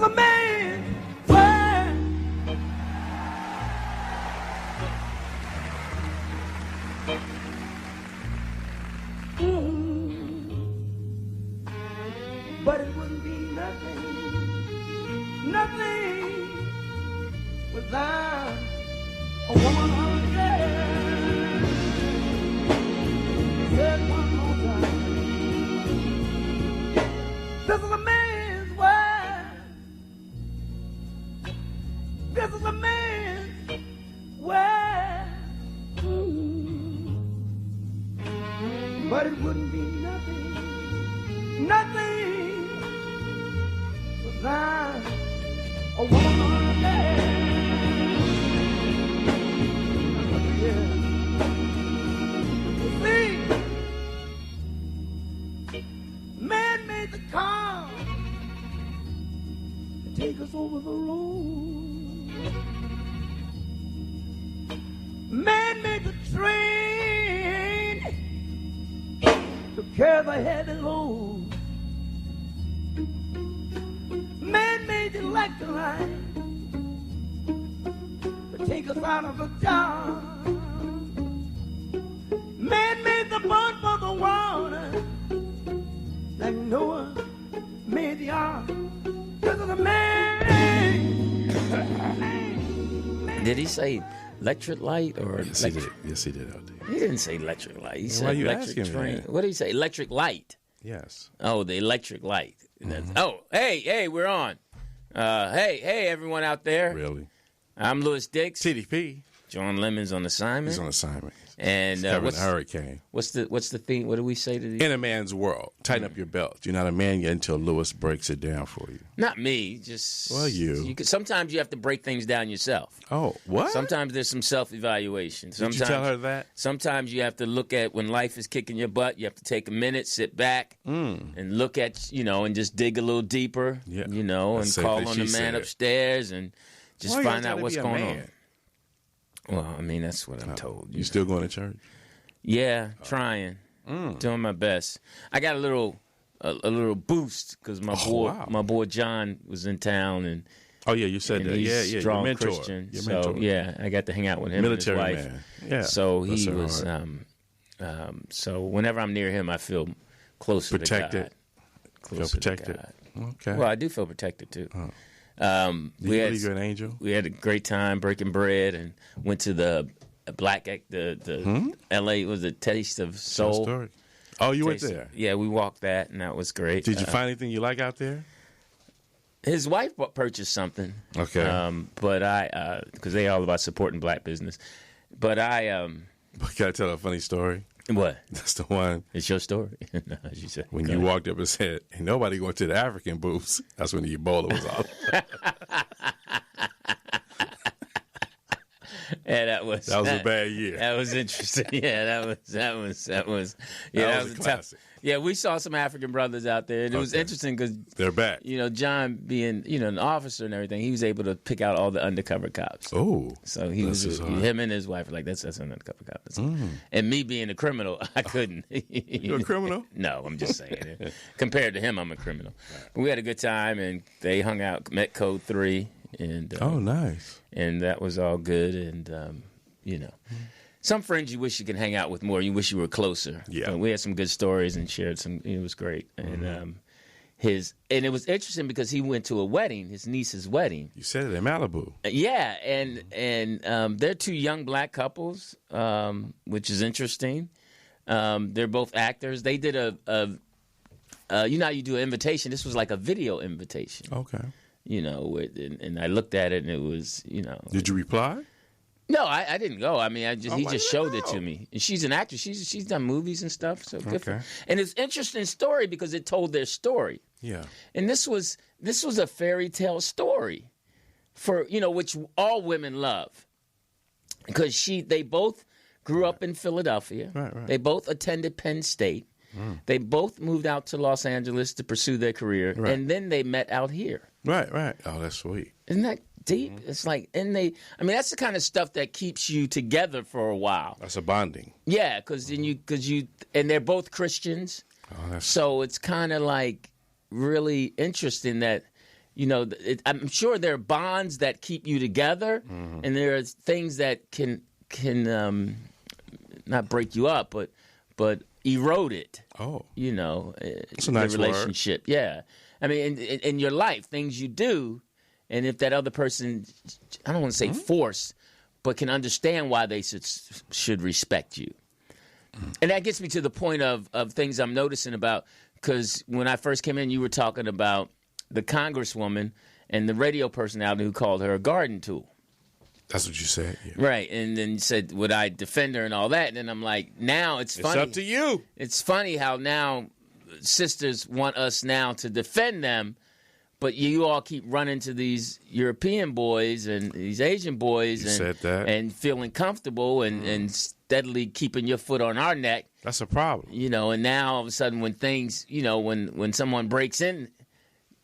a man's world. But it wouldn't be nothing without a woman on there. Said one more time. This is a man's world. This is a man's world. But it wouldn't be nothing without a woman there. Yeah. See, man made the car to take us over the road. Man made the train to carry the heavy load. Man made the electric light to take us out of the dark. Man made the boat for the water, like Noah made the ark. This is a man. Did he say electric light or Yes, electric? he did. Yes, he did, LD. He didn't say electric light. He Why said you electric asking, train. man? What did he say? Electric light. Yes. Oh, the electric light. Oh, hey, we're on. Hey, everyone out there. Really? I'm Louis Dix. TDP. John Lemon's on assignment. He's on assignment. And Covering the hurricane. What's the theme? What do we say to these? In a man's world, tighten up your belt. You're not a man yet until Louis breaks it down for you. Not me. Just you. Sometimes you have to break things down yourself. Oh, what? Sometimes there's some self-evaluation. Did you tell her that? Sometimes you have to look at when life is kicking your butt. You have to take a minute, sit back, and look at and just dig a little deeper. Yeah. And call on the man upstairs and just find out what's going on. Well, I mean, that's what I'm told. You still going to church? Yeah, trying, doing my best. I got a little boost because my boy John was in town and. Oh yeah, you said that. He's Yeah, strong your mentor. Christian. Your so mentor. yeah, I got to hang out with him Military and his wife. man. Yeah. So he Bless her was. heart. So whenever I'm near him, I feel closer Protected. to God. Feel protected. To God. Okay. Well, I do feel protected too. Do We you believe you're an angel? We had a great time breaking bread and went to the L.A. was the Taste of Soul. Story. Oh, you went Taste- there. Yeah, we walked that and that was great. Did you find anything you like out there? His wife purchased something. Okay. But I, because they all about supporting black business. But I, Can I tell a funny story? what? That's the one. It's your story. No, as you said. When you walked up and said, "Ain't nobody going to the African booths," that's when the Ebola was off. Yeah, that was a bad year. That was interesting. Yeah, that was. Yeah, That that was was a tough. classic. Yeah, we saw some African brothers out there, and it was interesting because They're back. John being an officer and everything, he was able to pick out all the undercover cops. Oh, So he bless was his heart. him and his wife were like, that's an undercover cop. And me being a criminal, I couldn't. You a criminal? No, I'm just saying. Compared to him, I'm a criminal. But we had a good time, and they hung out, met Code 3, and Oh, nice. and that was all good. And some friends you wish you could hang out with more. You wish you were closer. Yeah. But we had some good stories and shared some. It was great. And and it was interesting because he went to a wedding, his niece's wedding. You said it in Malibu. Yeah, and they're two young black couples, which is interesting. They're both actors. They did a how you do an invitation. This was like a video invitation. Okay. And I looked at it and it was, Did you reply? No, I didn't go. I mean, he why just you showed didn't it to go? me. And she's an actress. She's done movies and stuff. So good for Okay. her. And it's an interesting story because it told their story. Yeah. And this was a fairy tale story for which all women love, because they both grew up in Philadelphia. Right. They both attended Penn State. They both moved out to Los Angeles to pursue their career, Right. and then they met out here. Right. Oh, that's sweet. Isn't that deep? It's like, that's the kind of stuff that keeps you together for a while. That's a bonding. Yeah, because they're both Christians. Oh, that's So it's kind of like really interesting that I'm sure there are bonds that keep you together, and there are things that can not break you up, but erode it. Oh, It's a nice the relationship. word. Yeah, I mean, in your life, things you do, and if that other person, I don't want to say force, but can understand why they should respect you. And that gets me to the point of things I'm noticing about, because when I first came in, you were talking about the congresswoman and the radio personality who called her a garden tool. That's what you said. Yeah. Right. And then you said, would I defend her and all that? And then I'm like, now it's funny. It's up to you. It's funny how now sisters want us now to defend them, but you all keep running to these European boys and these Asian boys and feeling comfortable and steadily keeping your foot on our neck. That's a problem. And now all of a sudden when things, when someone breaks in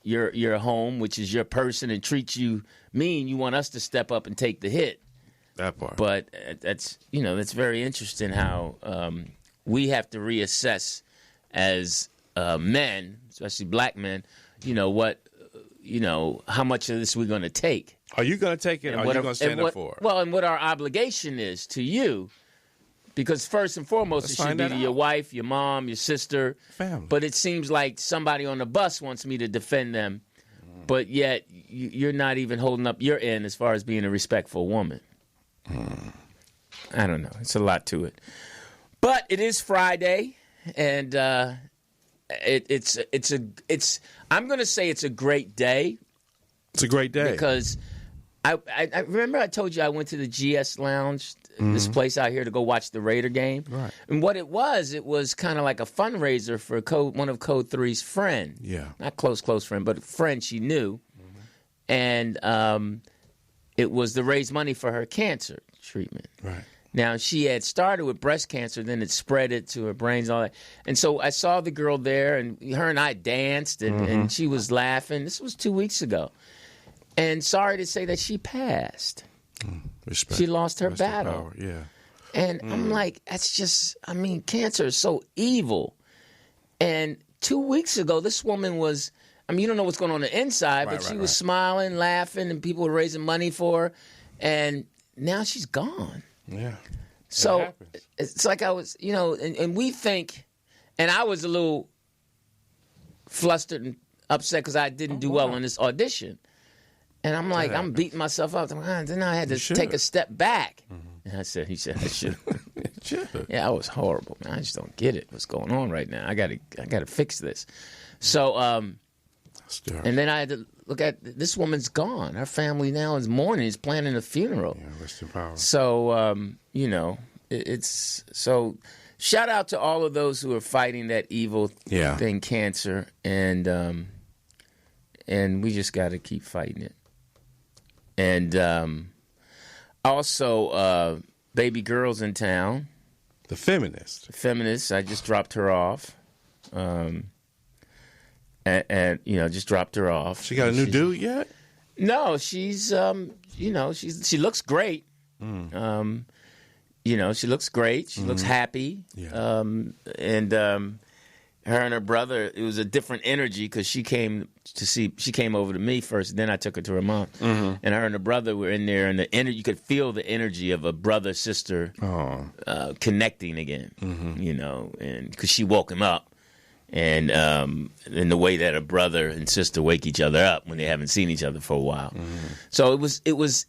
your home, which is your person, and treats you mean, you want us to step up and take the hit. That part. But that's very interesting how we have to reassess as men, especially black men, how much of this we're going to take. Are you going to take it, or are you going to stand up for it? Well, and what our obligation is to you. Because first and foremost, it should be to your wife, your mom, your sister. Family. But it seems like somebody on the bus wants me to defend them, but yet you're not even holding up your end as far as being a respectful woman. I don't know. It's a lot to it. But it is Friday, and I'm going to say it's a great day. It's a great day. Because I remember I told you I went to the GS Lounge, this place out here, to go watch the Raider game. Right. And what it was kind of like a fundraiser for one of Code 3's friend. Yeah. Not close friend, but a friend she knew. And it was to raise money for her cancer treatment. Right. Now, she had started with breast cancer, then it spread it to her brains and all that. And so I saw the girl there, and her and I danced, and she was laughing. This was 2 weeks ago. And sorry to say that she passed. Respect. She lost her Rest in battle. power. Yeah. And I'm like, that's just, cancer is so evil. And 2 weeks ago, this woman was, you don't know what's going on the inside, but she was smiling, laughing, and people were raising money for her. And now she's gone. Yeah. So it's like I was, and we think, and I was a little flustered and upset because I didn't do well on this audition. And I'm like, I'm beating myself up. Then I had to take a step back. And he said, I should. Yeah, I was horrible, man. I just don't get it. What's going on right now? I gotta fix this. So, and then I had to look at, this woman's gone. Her family now is mourning, is planning a funeral. Yeah, rest in power. So, it's so. Shout out to all of those who are fighting that evil thing, cancer, and we just got to keep fighting it. And also, baby girl's in town. The feminist. I just dropped her off. And just dropped her off. She got a new dude yet? No, she's she looks great. She looks great. She looks happy. Yeah. Her and her brother, it was a different energy because she came over to me first, then I took her to her mom. And her and her brother were in there, and you could feel the energy of a brother sister connecting again. And because she woke him up. And in the way that a brother and sister wake each other up when they haven't seen each other for a while. So it was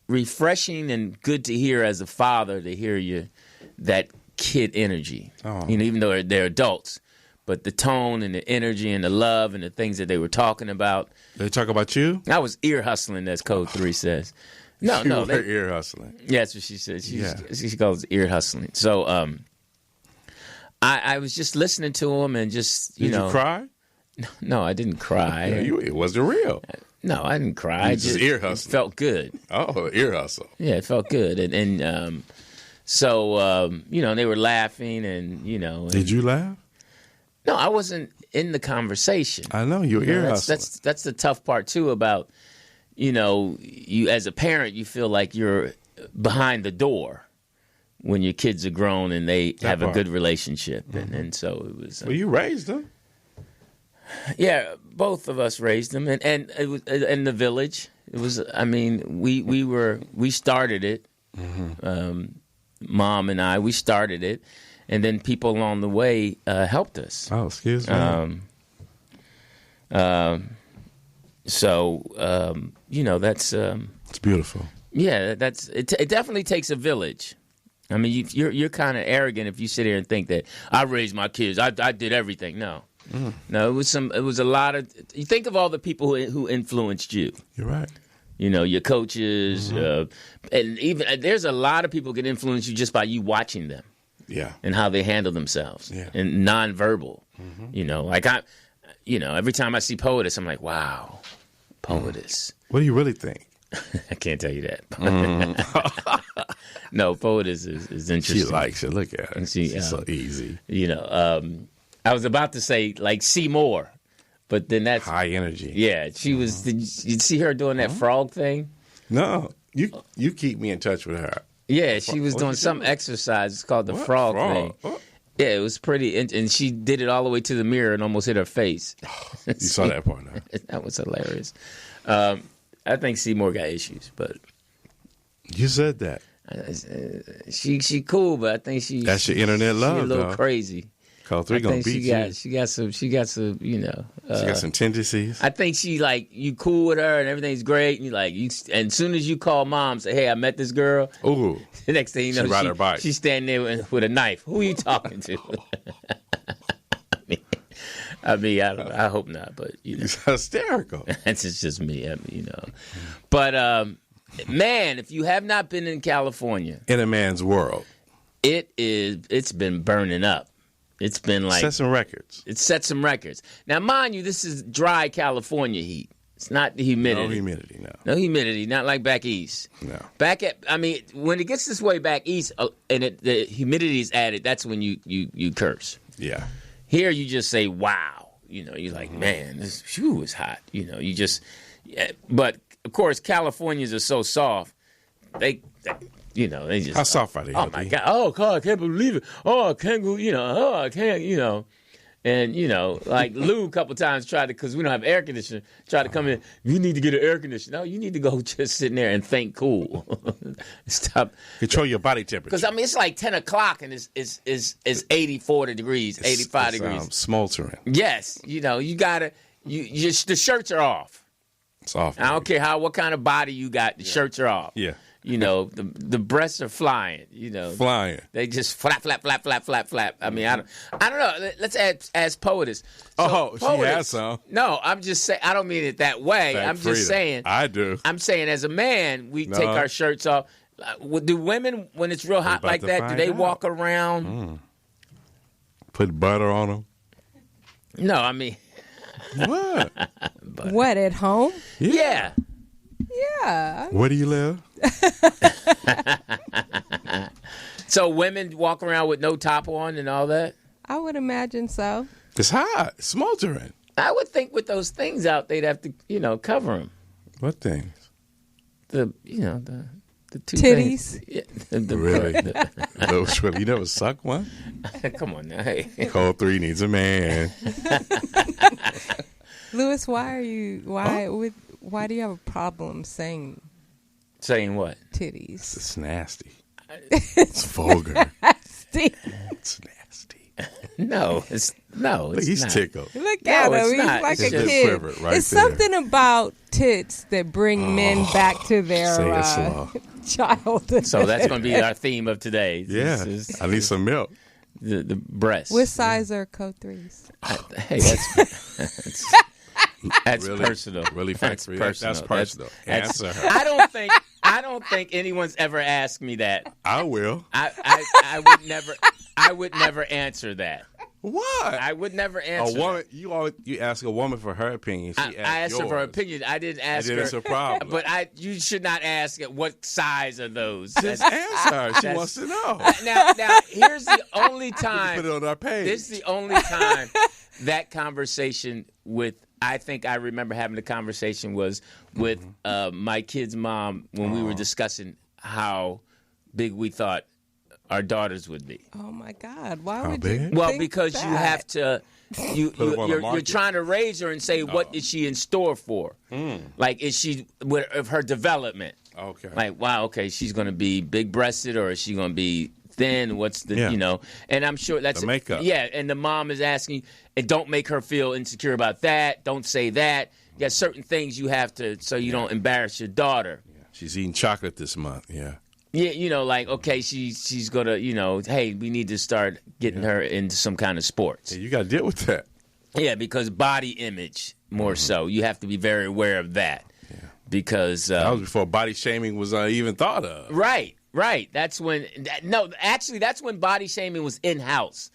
refreshing and good to hear as a father, to hear that kid energy. Even though they're adults, but the tone and the energy and the love and the things that they were talking about. They talk about you? I was ear hustling, as Code 3 says. No, they're ear hustling. Yeah, that's what she said. She calls it ear hustling. So I was just listening to him and just, Did you cry? No, I didn't cry. It wasn't real. No, I didn't cry. Just ear hustling. It felt good. Oh, ear hustle. Yeah, it felt good. So they were laughing and, Did you laugh? No, I wasn't in the conversation. I know, you were ear hustling. That's the tough part, too, about, you as a parent, you feel like you're behind the door when your kids are grown and they have a good relationship. And so it was. Well, you raised them. Yeah, both of us raised them, and it was in the village. It was. I mean, we started it. Mom and I, we started it, and then people along the way helped us. Oh, excuse me. So that's. It's beautiful. Yeah, it definitely takes a village. I mean, you're kind of arrogant if you sit here and think that I raised my kids. I did everything. No, no. It was a lot of. You think of all the people who influenced you. You're right. Your coaches, and even there's a lot of people can influence you just by you watching them. Yeah. And how they handle themselves. Yeah. And nonverbal. Like every time I see Poetess, I'm like, wow, Poetess. What do you really think? I can't tell you that. No, Poetess is interesting. She likes it. Look at her. She's so easy. I was about to say like Seymour, but then that's high energy. Yeah, she was. Did you see her doing that frog thing? No, you keep me in touch with her. Yeah, she was doing some exercise. It's called the frog thing. What? Yeah, it was pretty, and she did it all the way to the mirror and almost hit her face. You saw that part, huh? That was hilarious. I think Seymour got issues, but you said that. She cool, but I think that's your internet love. She a little dog. crazy. Call 3 gonna beat you. She got some. She got some tendencies. I think she you cool with her and everything's great. And and as soon as you call mom, say, "Hey, I met this girl." Ooh. The next thing you know, she ride her bike. She's standing there with a knife. Who are you talking to? I hope not, but It's hysterical. That's just me. But man, if you have not been in California, in a man's world, it's been burning up. It's been like set some records. It set some records. Now, mind you, this is dry California heat. It's not the humidity. No humidity, no. No humidity, not like back east. No. When it gets this way back east and the humidity is added, that's when you curse. Yeah. Here you just say, wow. You're like, man, this shoe is hot. You just, but of course, Californians are so soft. They just. How soft are they? Oh my God! Oh God! I can't believe it! Oh, I can't go. Oh, I can't. And like Lou a couple times tried to, because we don't have air conditioning, tried to come in. You need to get an air conditioner. No, you need to go just sitting there and think cool. Stop. Control your body temperature. Because it's like 10 o'clock and it's 84 degrees, 85 degrees. Smoldering. Yes, you gotta. The shirts are off. It's off. I don't care what kind of body you got. The shirts are off. Yeah. The breasts are flying. Flying. They just flap, flap, flap, flap, flap, flap. I mean, I don't know. Let's ask Poetess. So, she has some. No, I'm just saying. I don't mean it that way. I'm just saying. I do. I'm saying as a man, we take our shirts off. Do women, when it's real hot like that, do they walk around? Put butter on them? No, I mean. What? What, at home? Yeah. Yeah. Where do you live? So women walk around with no top on and all that? I would imagine so. It's hot. It's smoldering. I would think with those things out, they'd have to, cover them. What things? The two titties. Things. Really? You never suck one? Come on now. Hey. Code 3 needs a man. Louis, why do you have a problem saying what? Titties? It's nasty. It's vulgar. Nasty. It's nasty. No, it's Look, he's not. tickled. Look at him. He's not. like It's a just kid. right It's there. something about tits that bring men back to their Say it slow. childhood. So that's going to be our theme of today. Yeah. I need some milk. The breasts. What size are code 3s? Hey, that's Really? personal. Really, That's Factory? personal. That's personal. That's- Answer her. I don't think anyone's ever asked me that. I will. I would never answer that. What? I would never answer. A woman, you ask a woman for her opinion. I asked her for her opinion. I didn't ask her. It's a problem. But you should not ask what size are those. Just answer her. She wants to know. Now, here's the only time. Put it on our page. This is the only time that conversation with. I think I remember having the conversation was with my kid's mom when we were discussing how big we thought our daughters would be. Oh my God! Why How would big? you? Well, think because that? you have to. You're market. trying to raise her and say, what is she in store for? Like, is she of her development? Okay. Like, wow, okay, she's going to be big breasted, or is she going to be thin? What's the And I'm sure that's the makeup. Yeah, and the mom is asking, and don't make her feel insecure about that. Don't say that. You got certain things you have to, so you don't embarrass your daughter. Yeah. She's eating chocolate this month. Yeah. Yeah, like, okay, she's gonna, hey, we need to start getting her into some kind of sports. Yeah, you got to deal with that. Yeah, because body image more so. You have to be very aware of that. Yeah. Because that was before body shaming was even thought of. Right. That's when that's when body shaming was in-house.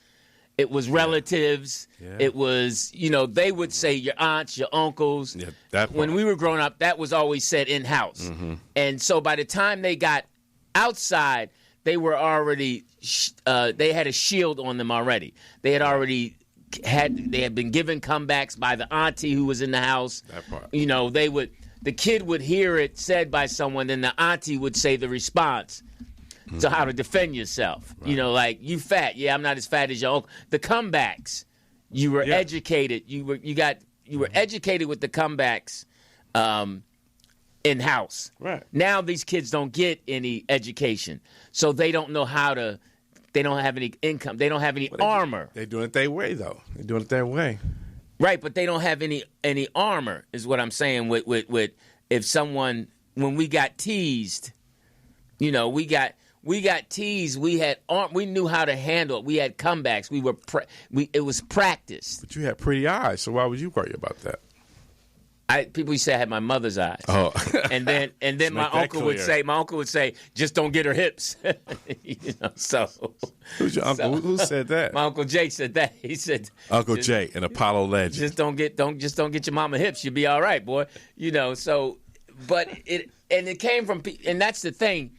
It was relatives. Yeah. It was, they would say your aunts, your uncles. Yeah, that part. When we were growing up, that was always said in-house. And so by the time they got outside, they were already they had a shield on them already. They had been given comebacks by the auntie who was in the house. That part. The kid would hear it said by someone, then the auntie would say the response to how to defend yourself. Right. Like, you fat. Yeah, I'm not as fat as your uncle. The comebacks, you were educated. You were educated with the comebacks in-house. Right. Now these kids don't get any education, so they don't know how to. They don't have any income. They don't have any armor. They're doing it their way, though. They're doing it their way. Right, but they don't have any armor, is what I'm saying. With if someone, when we got teased, we got teased. We knew how to handle it. We had comebacks. It was practice. But you had pretty eyes, so why would you worry about that? People used to say I had my mother's eyes. Oh, and then my uncle would say, just don't get her hips. So who's your uncle? Who said that? My Uncle Jay said that. He said, Uncle Jay, an Apollo legend. Just don't get your mama hips. You'll be all right, boy. So, but it came from, and that's the thing.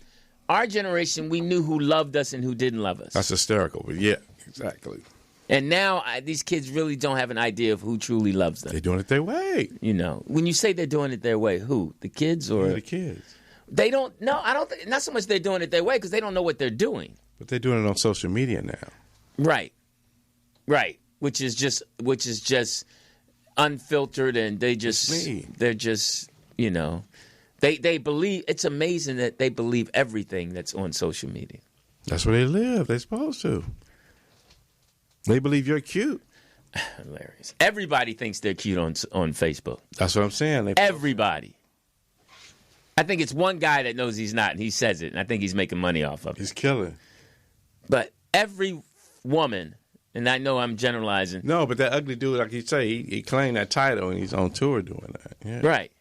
Our generation, we knew who loved us and who didn't love us. That's hysterical, but yeah, exactly. And now these kids really don't have an idea of who truly loves them. They're doing it their way. When you say they're doing it their way, who? The kids or the kids? They don't. No, I don't think. Not so much they're doing it their way because they don't know what they're doing. But they're doing it on social media now. Right. Which is just unfiltered, and they're just they believe. It's amazing that they believe everything that's on social media. That's where they live. They're supposed to. They believe you're cute. Hilarious. Everybody thinks they're cute on Facebook. That's what I'm saying. Everybody. I think it's one guy that knows he's not, and he says it, and I think he's making money off of it. He's killing. But every woman, and I know I'm generalizing. No, but that ugly dude, like you say, he claimed that title, and he's on tour doing that. Yeah. Right.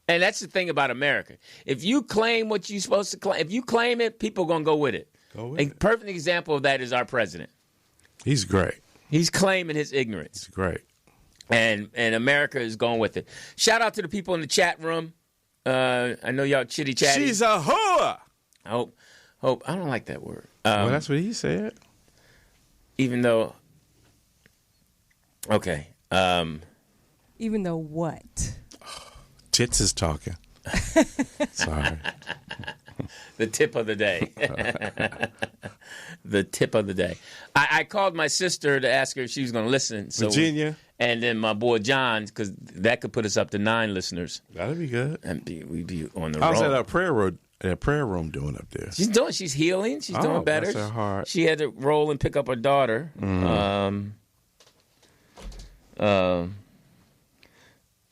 And that's the thing about America. If you claim what you're supposed to claim, if you claim it, people are going to go with it. A perfect example of that is our president. He's great. He's claiming his ignorance. He's great. And America is going with it. Shout out to the people in the chat room. I know y'all chitty chatty. She's a whore. Hope. I don't like that word. Well, that's what he said. Even though. Okay. Even though what? Tits is talking. Sorry. The tip of the day. The tip of the day. I called my sister to ask her if she was going to listen. So Virginia. And then my boy John, because that could put us up to 9 listeners. That'd be good. And we'd be on the road. How's that prayer room doing up there? She's healing. She's doing better. That's her heart. She had to roll and pick up her daughter. Mm-hmm.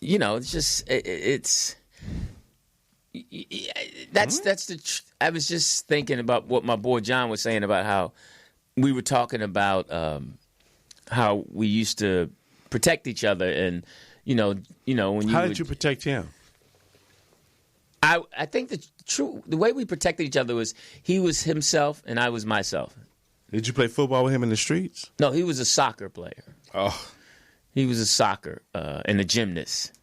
It's just that's the. I was just thinking about what my boy John was saying about how we were talking about how we used to protect each other, and when you. How did you protect him? I think the way we protected each other was he was himself and I was myself. Did you play football with him in the streets? No, he was a soccer player. Oh. He was a soccer and a gymnast.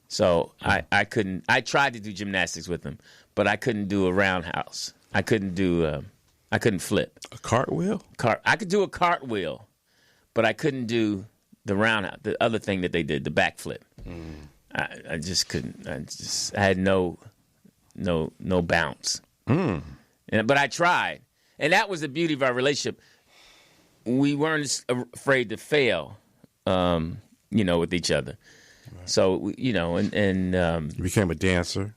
So I couldn't. I tried to do gymnastics with him, but I couldn't do a roundhouse. I couldn't do. I couldn't flip. A cartwheel? I could do a cartwheel, but I couldn't do the roundhouse. The other thing that they did, the backflip. I just couldn't. I had no bounce. But I tried. and that was the beauty of our relationship. We weren't afraid to fail, with each other. Right. So, and you became a dancer.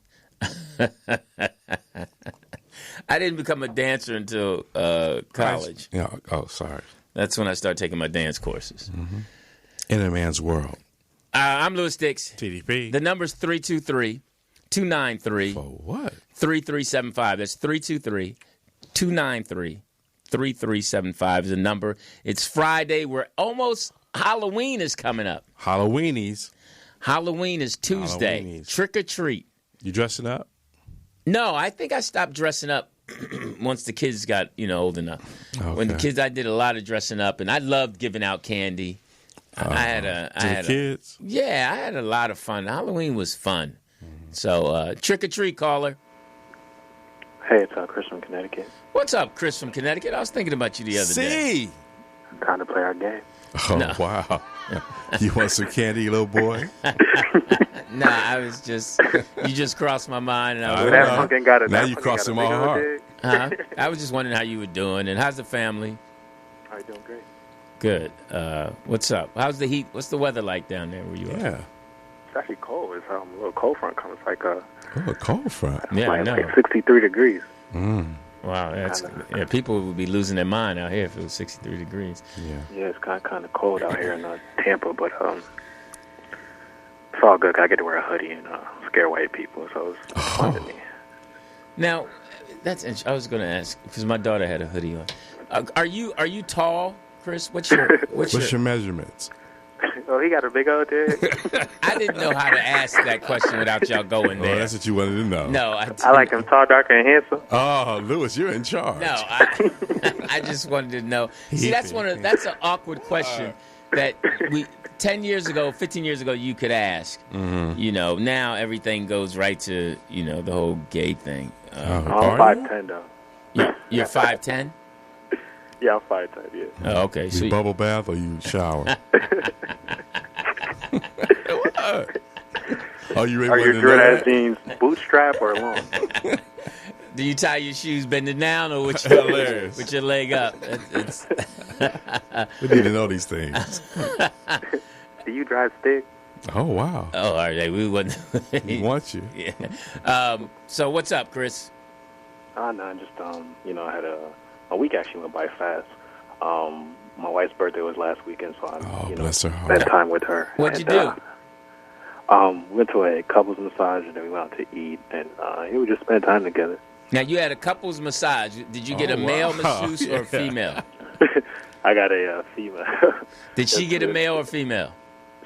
I didn't become a dancer until college. Yeah. Oh, sorry. That's when I started taking my dance courses. Mm-hmm. In a man's world. I'm Louis Dix. TDP. The number's 323-293. For what? 3375. That's 323-293-3375 is the number. It's Friday. We're almost, Halloween is coming up. Halloweenies. Halloween is Tuesday. Halloweenies. Trick or treat. You dressing up? No, I think I stopped dressing up once the kids got, old enough. Okay. When the kids, I did a lot of dressing up, and I loved giving out candy. I had kids? Yeah, I had a lot of fun. Halloween was fun. Mm-hmm. So, trick or treat, caller. Hey, it's Chris from Connecticut. What's up, Chris from Connecticut? I was thinking about you the other day. Time to play our game. Oh, no. Wow. You want some candy, little boy? Nah, I was just, you just crossed my mind. And now you crossing my heart. I was just wondering how you were doing, and how's the family? How you doing? Great. Good. What's up? How's the heat? What's the weather like down there where you are? Yeah. It's actually cold. It's a little cold front coming. It's like a cold front. Yeah, I know. Like 63 degrees. Mm. Wow, people would be losing their mind out here if it was 63 degrees. Yeah, it's kind of cold out here in Tampa, but it's all good. I get to wear a hoodie and scare white people, so it's fun to me. Now, I was going to ask because my daughter had a hoodie on. Are you tall, Chris? What's your measurements? Oh, he got a big old dick. I didn't know how to ask that question without y'all going there. Oh, that's what you wanted to know. No, I like him tall, dark, and handsome. Oh, Louis, you're in charge. No, I just wanted to know. See, that's an awkward question that 15 years ago, you could ask. Mm-hmm. Now everything goes right to, the whole gay thing. I'm 5'10", though. You're 5'10"? Yeah, I'm 5'10", yeah. Oh, okay. You bubble bath or you shower? Are your good-ass jeans bootstrap or long? Do you tie your shoes bending down or with your leg up? We need to know these things. Do you drive stick? Oh, wow. Oh, all right. We wouldn't. We want you. Yeah. So what's up, Chris? No, just, I had a week actually went by fast. My wife's birthday was last weekend, so I bless her heart. spent time with her. What'd you do? We went to a couples massage, and then we went out to eat, and we just spent time together. Now, you had a couples massage. Did you get a male masseuse or a female? I got a female. Did she get a male or female?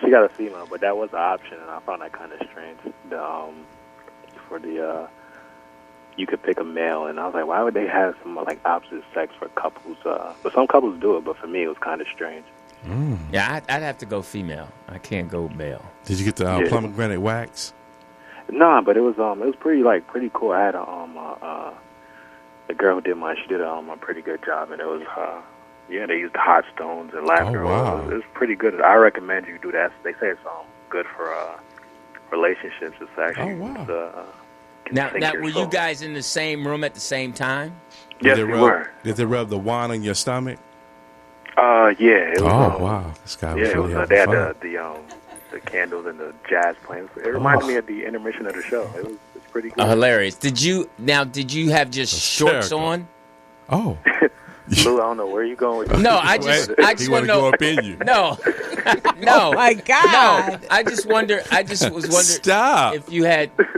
She got a female, but that was an option, and I found that kind of strange. You could pick a male, and I was like, why would they have some like opposite sex for couples? But some couples do it, but for me, it was kind of strange. Mm. Yeah, I'd have to go female. I can't go male. Did you get the pomegranate wax? No, but it was pretty cool. I had the girl who did mine. She did a pretty good job, and it was they used hot stones and laughter. Oh, wow. It was pretty good. I recommend you do that. They say it's good for relationships. It's actually Now, were you guys in the same room at the same time? Yes, we were. Did they rub the wand on your stomach? Yeah. It was, wow. This guy was really having fun. They had the candles and the jazz playing. It reminded me of the intermission of the show. It's pretty good. Hilarious. Did you have just shorts on? Oh. Lou, I don't know where you going with this. No, I just want to go up in you. No. Oh my God. No. I just was wondering. Stop. If you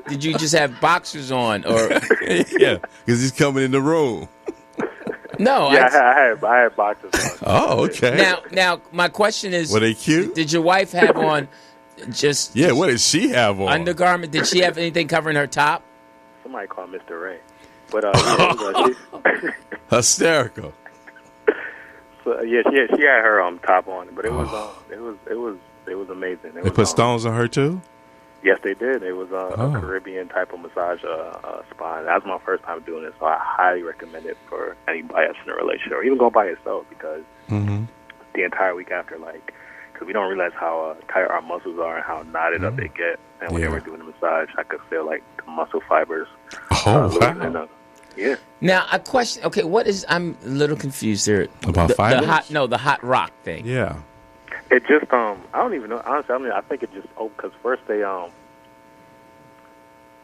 did you just have boxers on or? Yeah, because he's coming in the room. No. Yeah, I had boxers on. Oh, okay. Now, my question is, were they cute? Did your wife have on just? Yeah, what did she have on? Undergarment. Did she have anything covering her top? Somebody called Mr. Ray. But hysterical. So, she had her top on, but it was amazing. They put stones on her too? Yes, they did. It was a Caribbean type of massage spa. That was my first time doing it, so I highly recommend it for anybody that's in a relationship, or even go by yourself, because the entire week after, because we don't realize how tight our muscles are and how knotted up they get. And when they were doing the massage, I could feel the muscle fibers. Wow. Yeah. Now, a question. Okay, I'm a little confused there. About fighting? The hot rock thing. Yeah. It just I don't even know. Honestly, I think it just because first they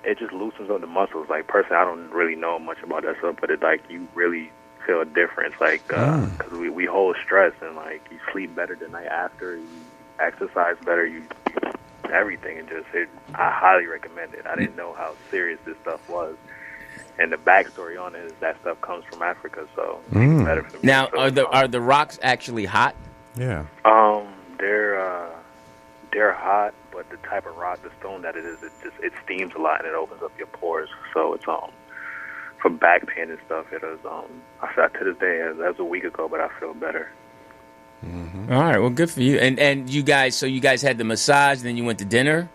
it just loosens up the muscles. Like personally, I don't really know much about that stuff, but it like you really feel a difference. Like because we hold stress and like you sleep better the night after, you exercise better, you everything, and I highly recommend it. I didn't know how serious this stuff was. And the backstory on it is that stuff comes from Africa, so it's better for me. Now, So, are the rocks actually hot? Yeah. They're hot, but the type of rock, the stone that it is, it steams a lot and it opens up your pores. So it's for back pain and stuff. It is I felt to this day that was a week ago, but I feel better. Mm-hmm. All right, well, good for you. And you guys had the massage, then you went to dinner.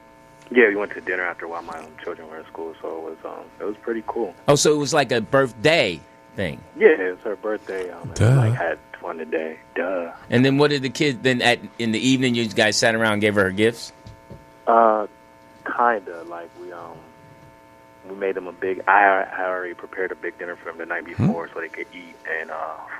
Yeah, we went to dinner after while my children were in school, so it was pretty cool. Oh, so it was like a birthday thing. Yeah, it was her birthday. And like had fun today. Duh. And then what did the kids then in the evening? You guys sat around and gave her gifts. Kinda like we made them a big. I already prepared a big dinner for them the night before, so they could eat and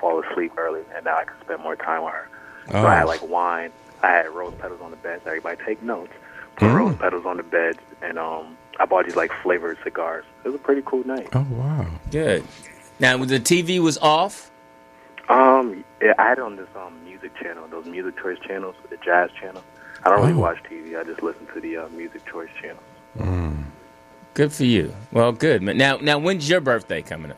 fall asleep early, and now I could spend more time with her. So I had like wine. I had rose petals on the bed. So everybody take notes. Put rose petals on the bed, and I bought these like flavored cigars. It was a pretty cool night. Oh wow. Good. Now the TV was off. Yeah, I had it on this music channel, those music choice channels, the jazz channel. I don't really watch TV. I just listen to the music choice channels. Good for you. Well, good. Now, when's your birthday coming up?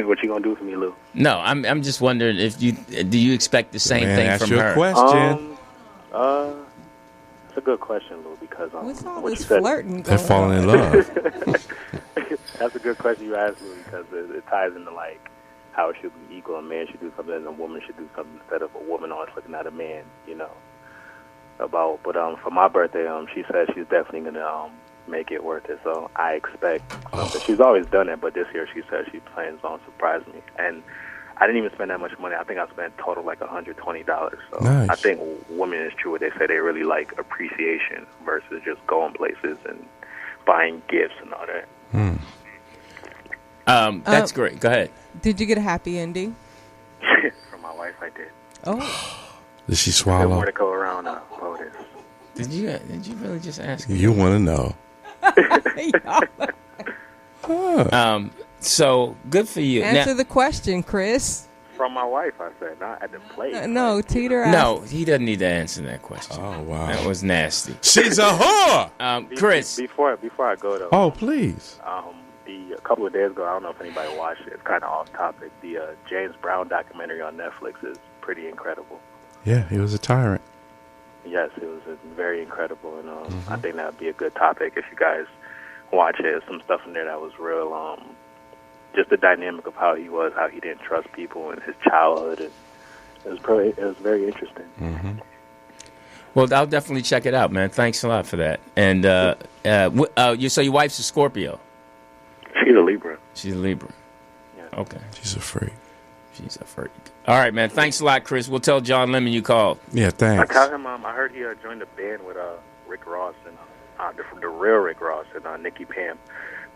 What you gonna do for me, Lou? No, I'm just wondering if do you expect the same thing from her? Question. It's a good question, Lou, because What's all what this you said, flirting They're going falling on? in love. That's a good question you asked, Lou, because it ties into like how it should be equal. A man should do something, and a woman should do something instead of a woman always looking at a man. But for my birthday, she said she's definitely gonna make it worth it. So I expect something. She's always done it, but this year she said she plans on surprise me. And I didn't even spend that much money. I think I spent total like $120. So nice. I think women is true what they say. They really like appreciation versus just going places and buying gifts and all that. That's great. Go ahead. Did you get a happy ending? From my wife, I did. Oh. Did she There's swallow? more to go around POTUS. Did you really just ask? You want to know. So good for you. Answer the question, Chris. From my wife, I said, not at the plate. No, Teeter asked. No, he doesn't need to answer that question. Oh wow. That was nasty. She's a whore. Chris. Before I go though. Oh please. A couple of days ago, I don't know if anybody watched it. It's kind of off topic. The James Brown documentary on Netflix is pretty incredible. Yeah, he was a tyrant. Yes, it was very incredible, and I think that would be a good topic if you guys watch it. There's some stuff in there that was real. Just the dynamic of how he was, how he didn't trust people in his childhood, and it was very interesting. Mm-hmm. Well, I'll definitely check it out, man. Thanks a lot for that. And so your wife's a Scorpio. She's a Libra. She's a Libra. Yeah. Okay. She's a freak. She's a freak. All right, man. Thanks a lot, Chris. We'll tell John Lemon you called. Yeah, thanks. I tell him. I heard he joined a band with Rick Ross and the real Rick Ross and Nikki Pam,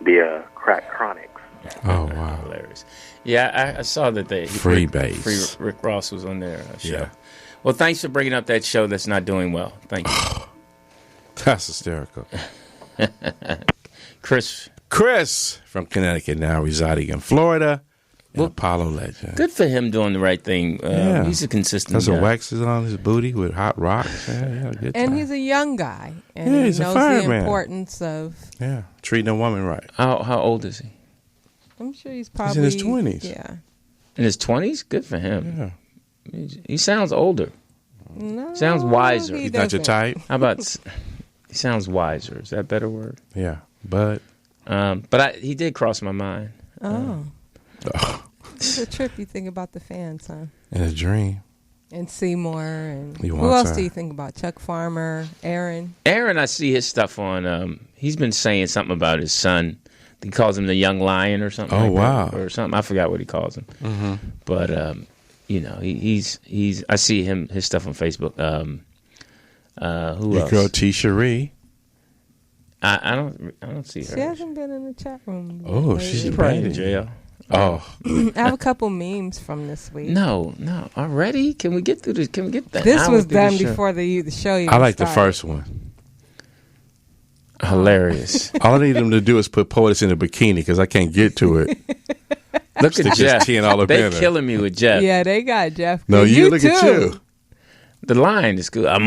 the Crack Chronics. Oh wow. Hilarious. Yeah, I saw that Rick Ross was on their show. Yeah. Well, thanks for bringing up that show that's not doing well. Thank you. That's hysterical. Chris from Connecticut, now residing in Florida. Apollo legend. Good for him doing the right thing. He's a consistent Has guy. some waxes on his booty with hot rocks. Yeah, good And time. he's a young guy. And Yeah, he he's a knows the fireman. importance of... Yeah, treating a woman right. How old is he? I'm sure he's He's probably... in his 20s. Yeah. In his 20s? Good for him. Yeah. He sounds older. No, Sounds wiser. he He's not your doesn't. type? How about... He sounds wiser. Is that a better word? Yeah, but he did cross my mind. Oh. It's a trip you think about the fans, huh? in a dream. And Seymour. And He who wants else her. do you think about? Chuck Farmer, Aaron? Aaron, I see his stuff on. He's been saying something about his son. He calls him the young lion or something. Oh, like wow. that, or something. I forgot what he calls him. Mm-hmm. But he's. I see his stuff on Facebook. Who Your else? girl T. Cherie. I don't see her. She hasn't been in the chat room. Oh, lately. she's probably in bad. jail. Oh, I have a couple memes from this week. No. Already? Can we get through this? Can we get that? This hour was through the done show? before the show even I like the started. first one. Hilarious. All I need them to do is put POTUS in a bikini because I can't get to it. Look Stick at his Jeff. chin all up They in her. killing me with Jeff. Yeah, they got Jeff. No, you look too. at you. The Lion is good. I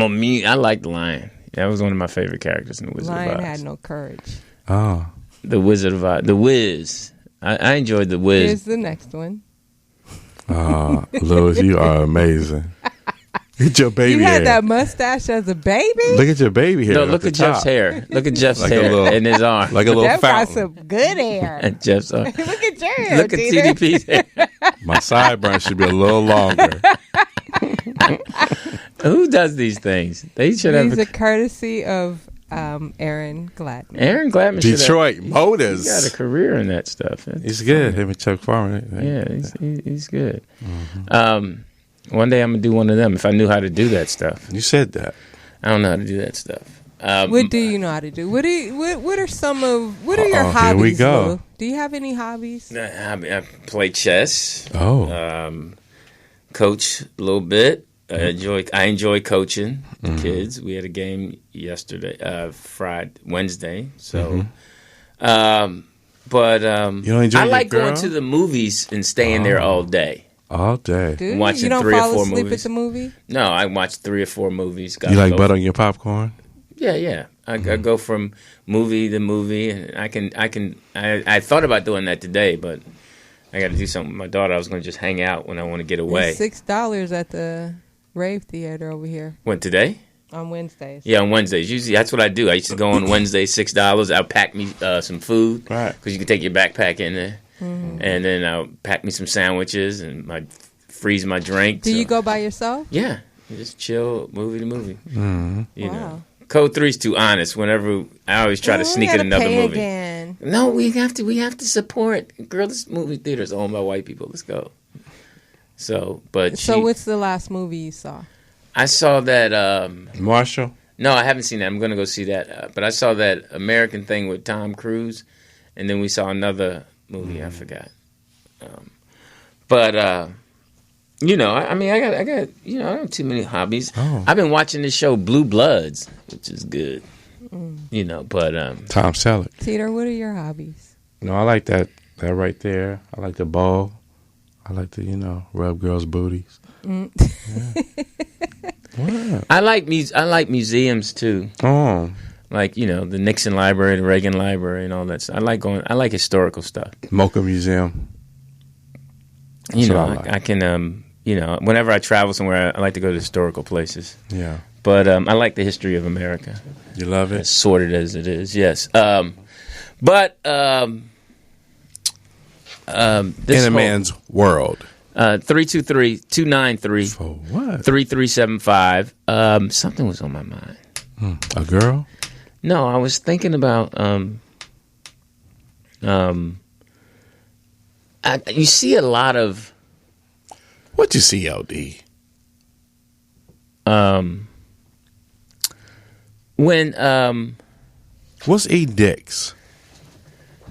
like the Lion. That was one of my favorite characters in the Wizard Lion of Oz. had no courage. Oh, The Wizard of Oz. The Wiz. I enjoyed the Wiz. Here's the next one. Louis, you are amazing. Look at your baby You hair. had that mustache as a baby? Look at your baby hair. No, at look the at Jeff's top. hair. Look at Jeff's Like a hair little- and his arm. Like a little Jeff got fountain. some good hair. And Jeff's arm. Look at your hair, Look at Tina. TDP's hair. My sideburns should be a little longer. Who does these things? They should have. These are courtesy of Aaron Gladman. Aaron Gladman should have. Detroit He got a Motors. career in that stuff. He's good. Him and Chuck Farmer. Yeah, he's good. One day I'm gonna do one of them if I knew how to do that stuff. You said that. I don't know how to do that stuff. What do you know how to do? What are your hobbies? Here we go. Lou? Do you have any hobbies? I play chess. Oh. Coach a little bit. I enjoy coaching the kids. We had a game yesterday, Wednesday. So, but You don't enjoy I your like girl? going to the movies and staying there all day. All day. Do you? Watching You don't 3 or fall 4 asleep movies. at the movie? No, I watch 3 or 4 movies. You like butter on your popcorn? Yeah. I go from movie to movie, and I thought about doing that today, but I got to do something with my daughter. I was going to just hang out when I want to get away. It's $6 at the Rave Theater over here Went today? on Wednesdays. Yeah, on Wednesdays. Usually that's what I do. I used to go on Wednesdays, $6. I'll pack me some food. Right. Because you can take your backpack in there. And then I'll pack me some sandwiches and freeze my drink. Do you go by yourself? Yeah. Just chill, movie to movie. You know. Wow. Code 3's too honest. Whenever I always try to sneak in another movie. Again. No, we have to support. Girl, this movie theater is owned by white people. Let's go. So what's the last movie you saw? I saw that. Marshall? No, I haven't seen that. I'm going to go see that. But I saw that American thing with Tom Cruise, and then we saw another movie. I forgot. You know, I got, I don't have too many hobbies. Oh. I've been watching this show Blue Bloods, which is good. You know, but Tom Selleck. Teeter, what are your hobbies? No, I like that right there. I like the ball. I like to, rub girls' booties. Yeah. What? I like museums too. Oh. Like, the Nixon Library, the Reagan Library, and all that stuff. I like historical stuff. Mocha Museum. You know, what I like. I can, whenever I travel somewhere, I like to go to historical places. Yeah. But I like the history of America, You love it? as sordid as it is, yes. But this In a man's world. 323-293-3375. For what? Something was on my mind. A girl? No, I was thinking about you see a lot of What you see, LD? when What's eat dicks?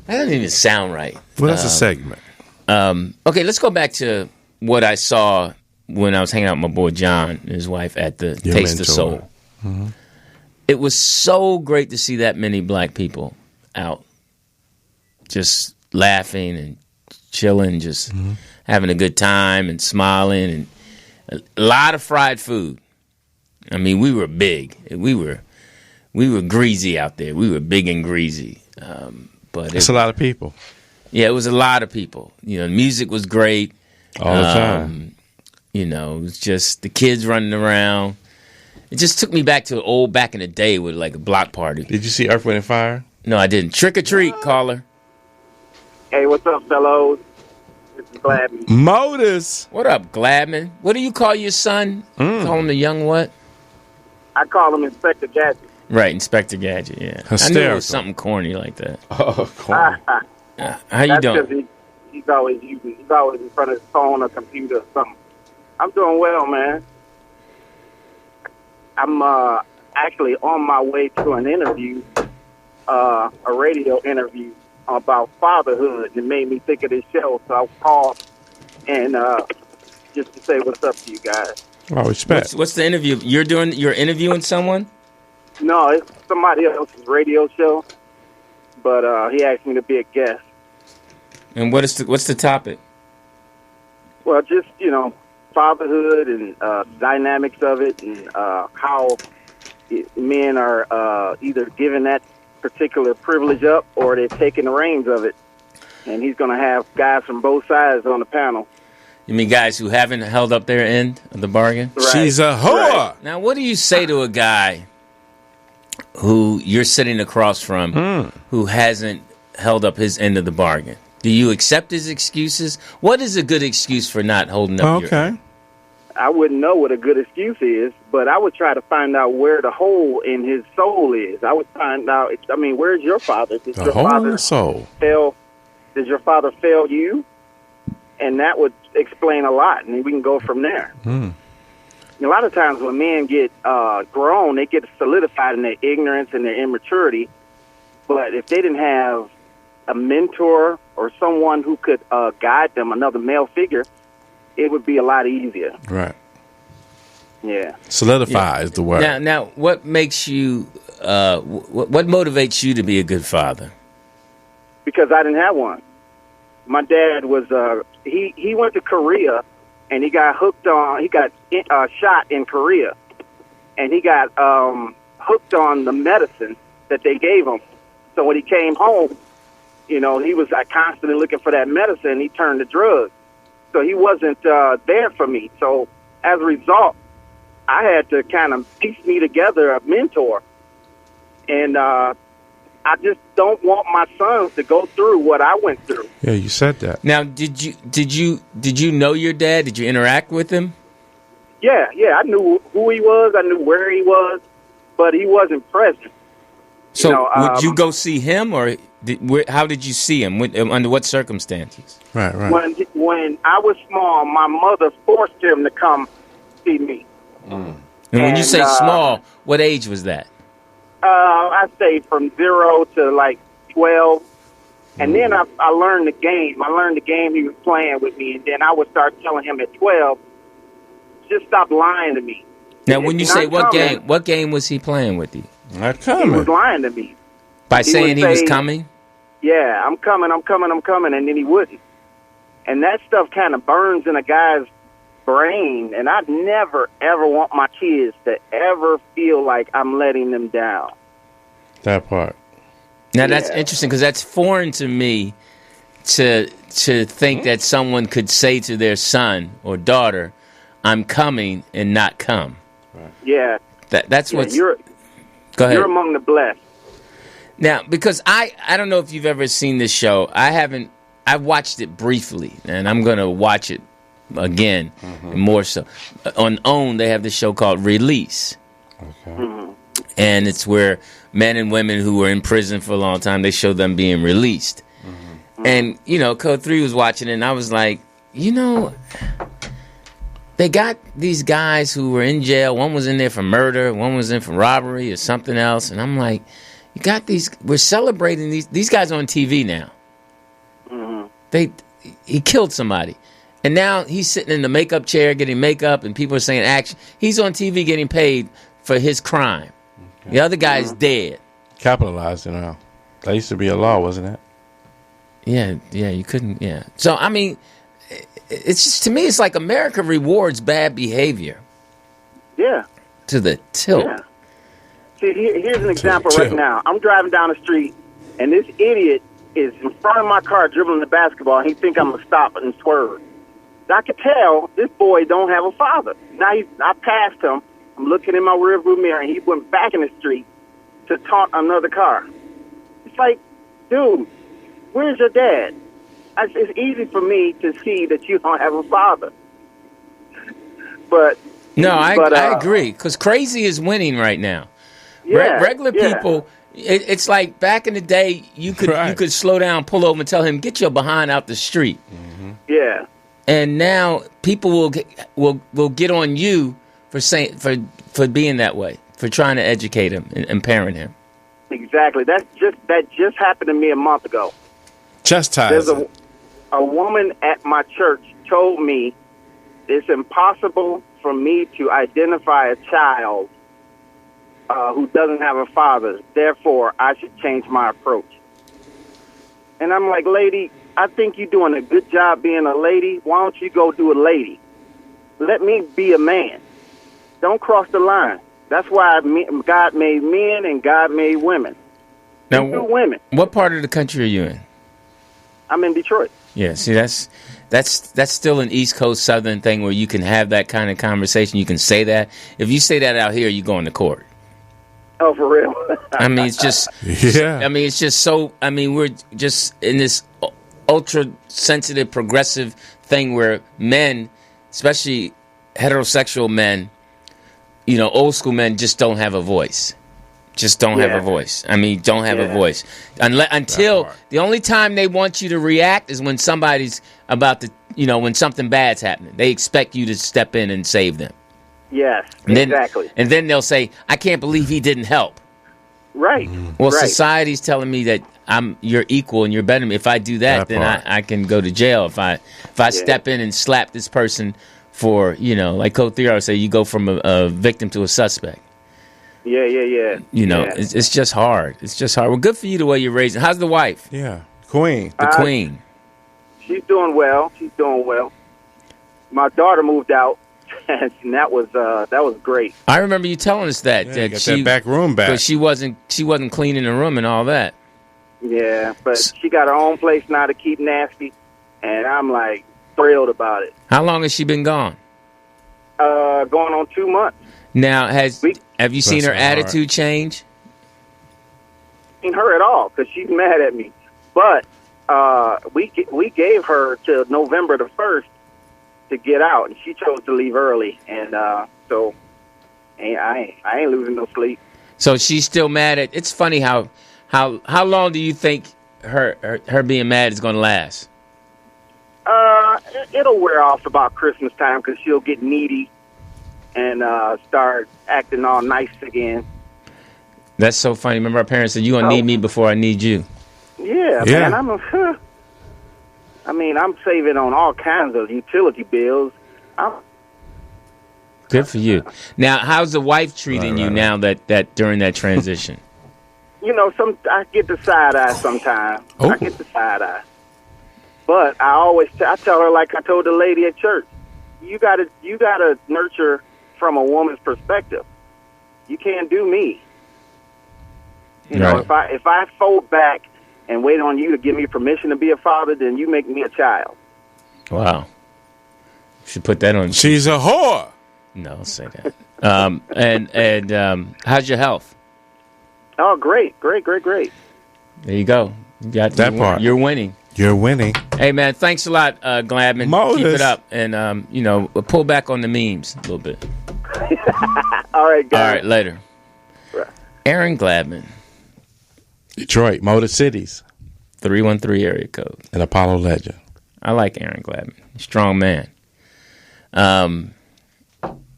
that doesn't even sound right. Well, that's a segment. Okay, let's go back to what I saw when I was hanging out with my boy John and his wife at the Your Taste of mentor. Soul. It was so great to see that many black people out just laughing and chilling, just having a good time and smiling, and a lot of fried food. I mean, we were big. We were greasy out there. We were big and greasy. But It's a lot of people. yeah, it was a lot of people. The music was great. All the time. It was just the kids running around. It just took me back to back in the day with like a block party. Did you see Earth, Wind, and Fire? No, I didn't. Trick or treat, caller. Hey, what's up, fellows? This is Gladman. Modus. What up, Gladman? What do you call your son? Call him the young what? I call him Inspector Gadget. Right, Inspector Gadget, yeah. I knew it Hysterical. was something corny like that. Oh, corn. How you That's doing? because he's always in front of his phone or computer or something. I'm doing well, man. I'm actually on my way to an interview a radio interview about fatherhood, and it made me think of this show. So I called and just to say what's up to you guys. Oh, respect. What's the interview? You're interviewing someone? No, it's somebody else's radio show, but he asked me to be a guest. And what's the topic? Well, just, fatherhood and dynamics of it, and how men are either giving that particular privilege up or they're taking the reins of it. And he's going to have guys from both sides on the panel. You mean guys who haven't held up their end of the bargain? Right. She's a whore. Right. Now, what do you say to a guy who you're sitting across from who hasn't held up his end of the bargain? Do you accept his excuses? What is a good excuse for not holding up your end? I wouldn't know what a good excuse is, but I would try to find out where the hole in his soul is. I would find out, where's your father? Did The your hole in father the soul. Did your father fail you? And that would explain a lot, and we can go from there. A lot of times when men get grown, they get solidified in their ignorance and their immaturity. But if they didn't have a mentor or someone who could guide them, another male figure, it would be a lot easier. Right. Yeah. Solidify is the word. Now, what makes you, what motivates you to be a good father? Because I didn't have one. My dad was, he went to Korea, and he got shot in Korea. And he got hooked on the medicine that they gave him. So when he came home, he was constantly looking for that medicine. He turned to drugs. So he wasn't there for me. So as a result, I had to kind of piece me together a mentor. And I just don't want my sons to go through what I went through. Yeah, you said that. Now, did you know your dad? Did you interact with him? Yeah, I knew who he was. I knew where he was, but he wasn't present. So would you go see him, or how did you see him? Under what circumstances? Right. When I was small, my mother forced him to come see me. And when you say small, what age was that? I say from 0 to 12. And then I learned the game. I learned the game he was playing with me. And then I would start telling him at 12, just stop lying to me. Now, when you say what game was he playing with you? Not He coming. was lying to me. By saying he was coming? Yeah, I'm coming. And then he wouldn't. And that stuff kind of burns in a guy's brain. And I'd never, ever want my kids to ever feel like I'm letting them down. That part. Now, that's interesting because that's foreign to me to think that someone could say to their son or daughter, I'm coming, and not come. Right. Yeah. That's what's... Go ahead. You're among the blessed. Now, because I don't know if you've ever seen this show. I've watched it briefly, and I'm going to watch it again, and more so. On OWN, they have this show called Release. Okay. And it's where men and women who were in prison for a long time, they show them being released. And, Code 3 was watching it, and I was like, they got these guys who were in jail. One was in there for murder. One was in for robbery or something else. And I'm like, you got these. We're celebrating these guys on TV now. He killed somebody. And now he's sitting in the makeup chair getting makeup, and people are saying action. He's on TV getting paid for his crime. Okay. The other guy's dead. Capitalized, That used to be a law, wasn't it? Yeah, you couldn't, yeah. So, it's just, to me, it's like America rewards bad behavior. Yeah. To the tilt. Yeah. See, here's an example right now. I'm driving down the street, and this idiot is in front of my car dribbling the basketball, and he think I'm going to stop and swerve. So I could tell this boy don't have a father. Now, I passed him. I'm looking in my rearview mirror, and he went back in the street to taunt another car. It's like, dude, where's your dad? It's easy for me to see that you don't have a father. But I agree, because crazy is winning right now. Yeah, regular people, it's like back in the day, you could slow down, pull over, and tell him, get your behind out the street. Yeah. And now people will get on you for being that way, for trying to educate him and parent him. Exactly. That just happened to me a month ago. Chastise. There's a woman at my church told me it's impossible for me to identify a child who doesn't have a father. Therefore, I should change my approach. And I'm like, lady, I think you're doing a good job being a lady. Why don't you go do a lady? Let me be a man. Don't cross the line. That's why God made men and God made women. Now, Two women. What part of the country are you in? I'm in Detroit. Yeah, see, that's still an East Coast Southern thing where you can have that kind of conversation. You can say that. If you say that out here, you go into court. Oh, for real? I mean, it's just, Yeah. I mean, it's just so, I mean, we're just in this ultra sensitive, progressive thing where men, especially heterosexual men, you know, old school men just don't have a voice. Just don't have a voice. I mean, don't have a voice. Until the only time they want you to react is when somebody's about to, you know, when something bad's happening. They expect you to step in and save them. Yes, And then, exactly. And then they'll say, I can't believe he didn't help. Right. Well, right. society's telling me that you're equal and you're better than me. If I do that, then I can go to jail. If I step in and slap this person for, you know, like Code 3 would say, you go from a victim to a suspect. Yeah. You know, it's just hard. It's just hard. Well, good for you the way you're raising. How's the wife? Yeah. Queen. The queen. She's doing well. My daughter moved out, and that was great. I remember you telling us that Yeah, that got she that back room back. but she wasn't cleaning the room and all that. Yeah, but she got her own place now to keep nasty, and I'm like thrilled about it. How long has she been gone? Going on 2 months. Now, have you seen her Bless her heart. attitude change? Ain't her at all because she's mad at me. But we gave her till November the 1st to get out, and she chose to leave early, and so I ain't losing no sleep. So she's still mad at. It's funny how long do you think her being mad is going to last? It'll wear off about Christmas time because she'll get needy and start acting all nice again. That's so funny. Remember our parents said, "You gonna need me before I need you." Yeah. Man, I'm saving on all kinds of utility bills. Good for you. Now, how's the wife treating you now that during that transition? You know, I get the side eye sometimes. Oh. I get the side eye. But I tell her like I told the lady at church, you gotta nurture from a woman's perspective. You can't do me. You know, if I fold back and wait on you to give me permission to be a father, then you make me a child. Wow. Should put that on. She's a whore. No, don't say that. And how's your health? Oh, great. There you go. You got That part. You're winning. You're winning. Hey, man, thanks a lot, Gladman. Modus. Keep it up. And, pull back on the memes a little bit. All right, guys. All right, later. Right. Aaron Gladman, Detroit, Motor Cities, 313 area code. and Apollo Legend. I like Aaron Gladman. Strong man.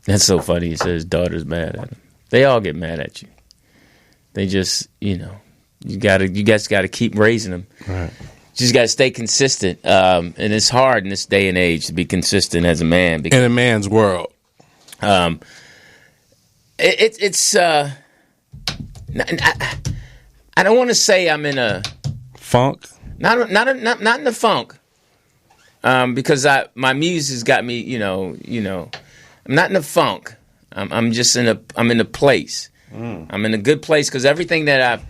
That's so funny. He says his daughter's mad at him. They all get mad at you. They just, you guys got to keep raising them. Right. You just got to stay consistent. And it's hard in this day and age to be consistent as a man. Because, In a man's world. it's I don't want to say I'm in a Funk. not in the funk. Because my muse has got me, I'm not in a funk. I'm just in a place. I'm in a good place because everything that I've,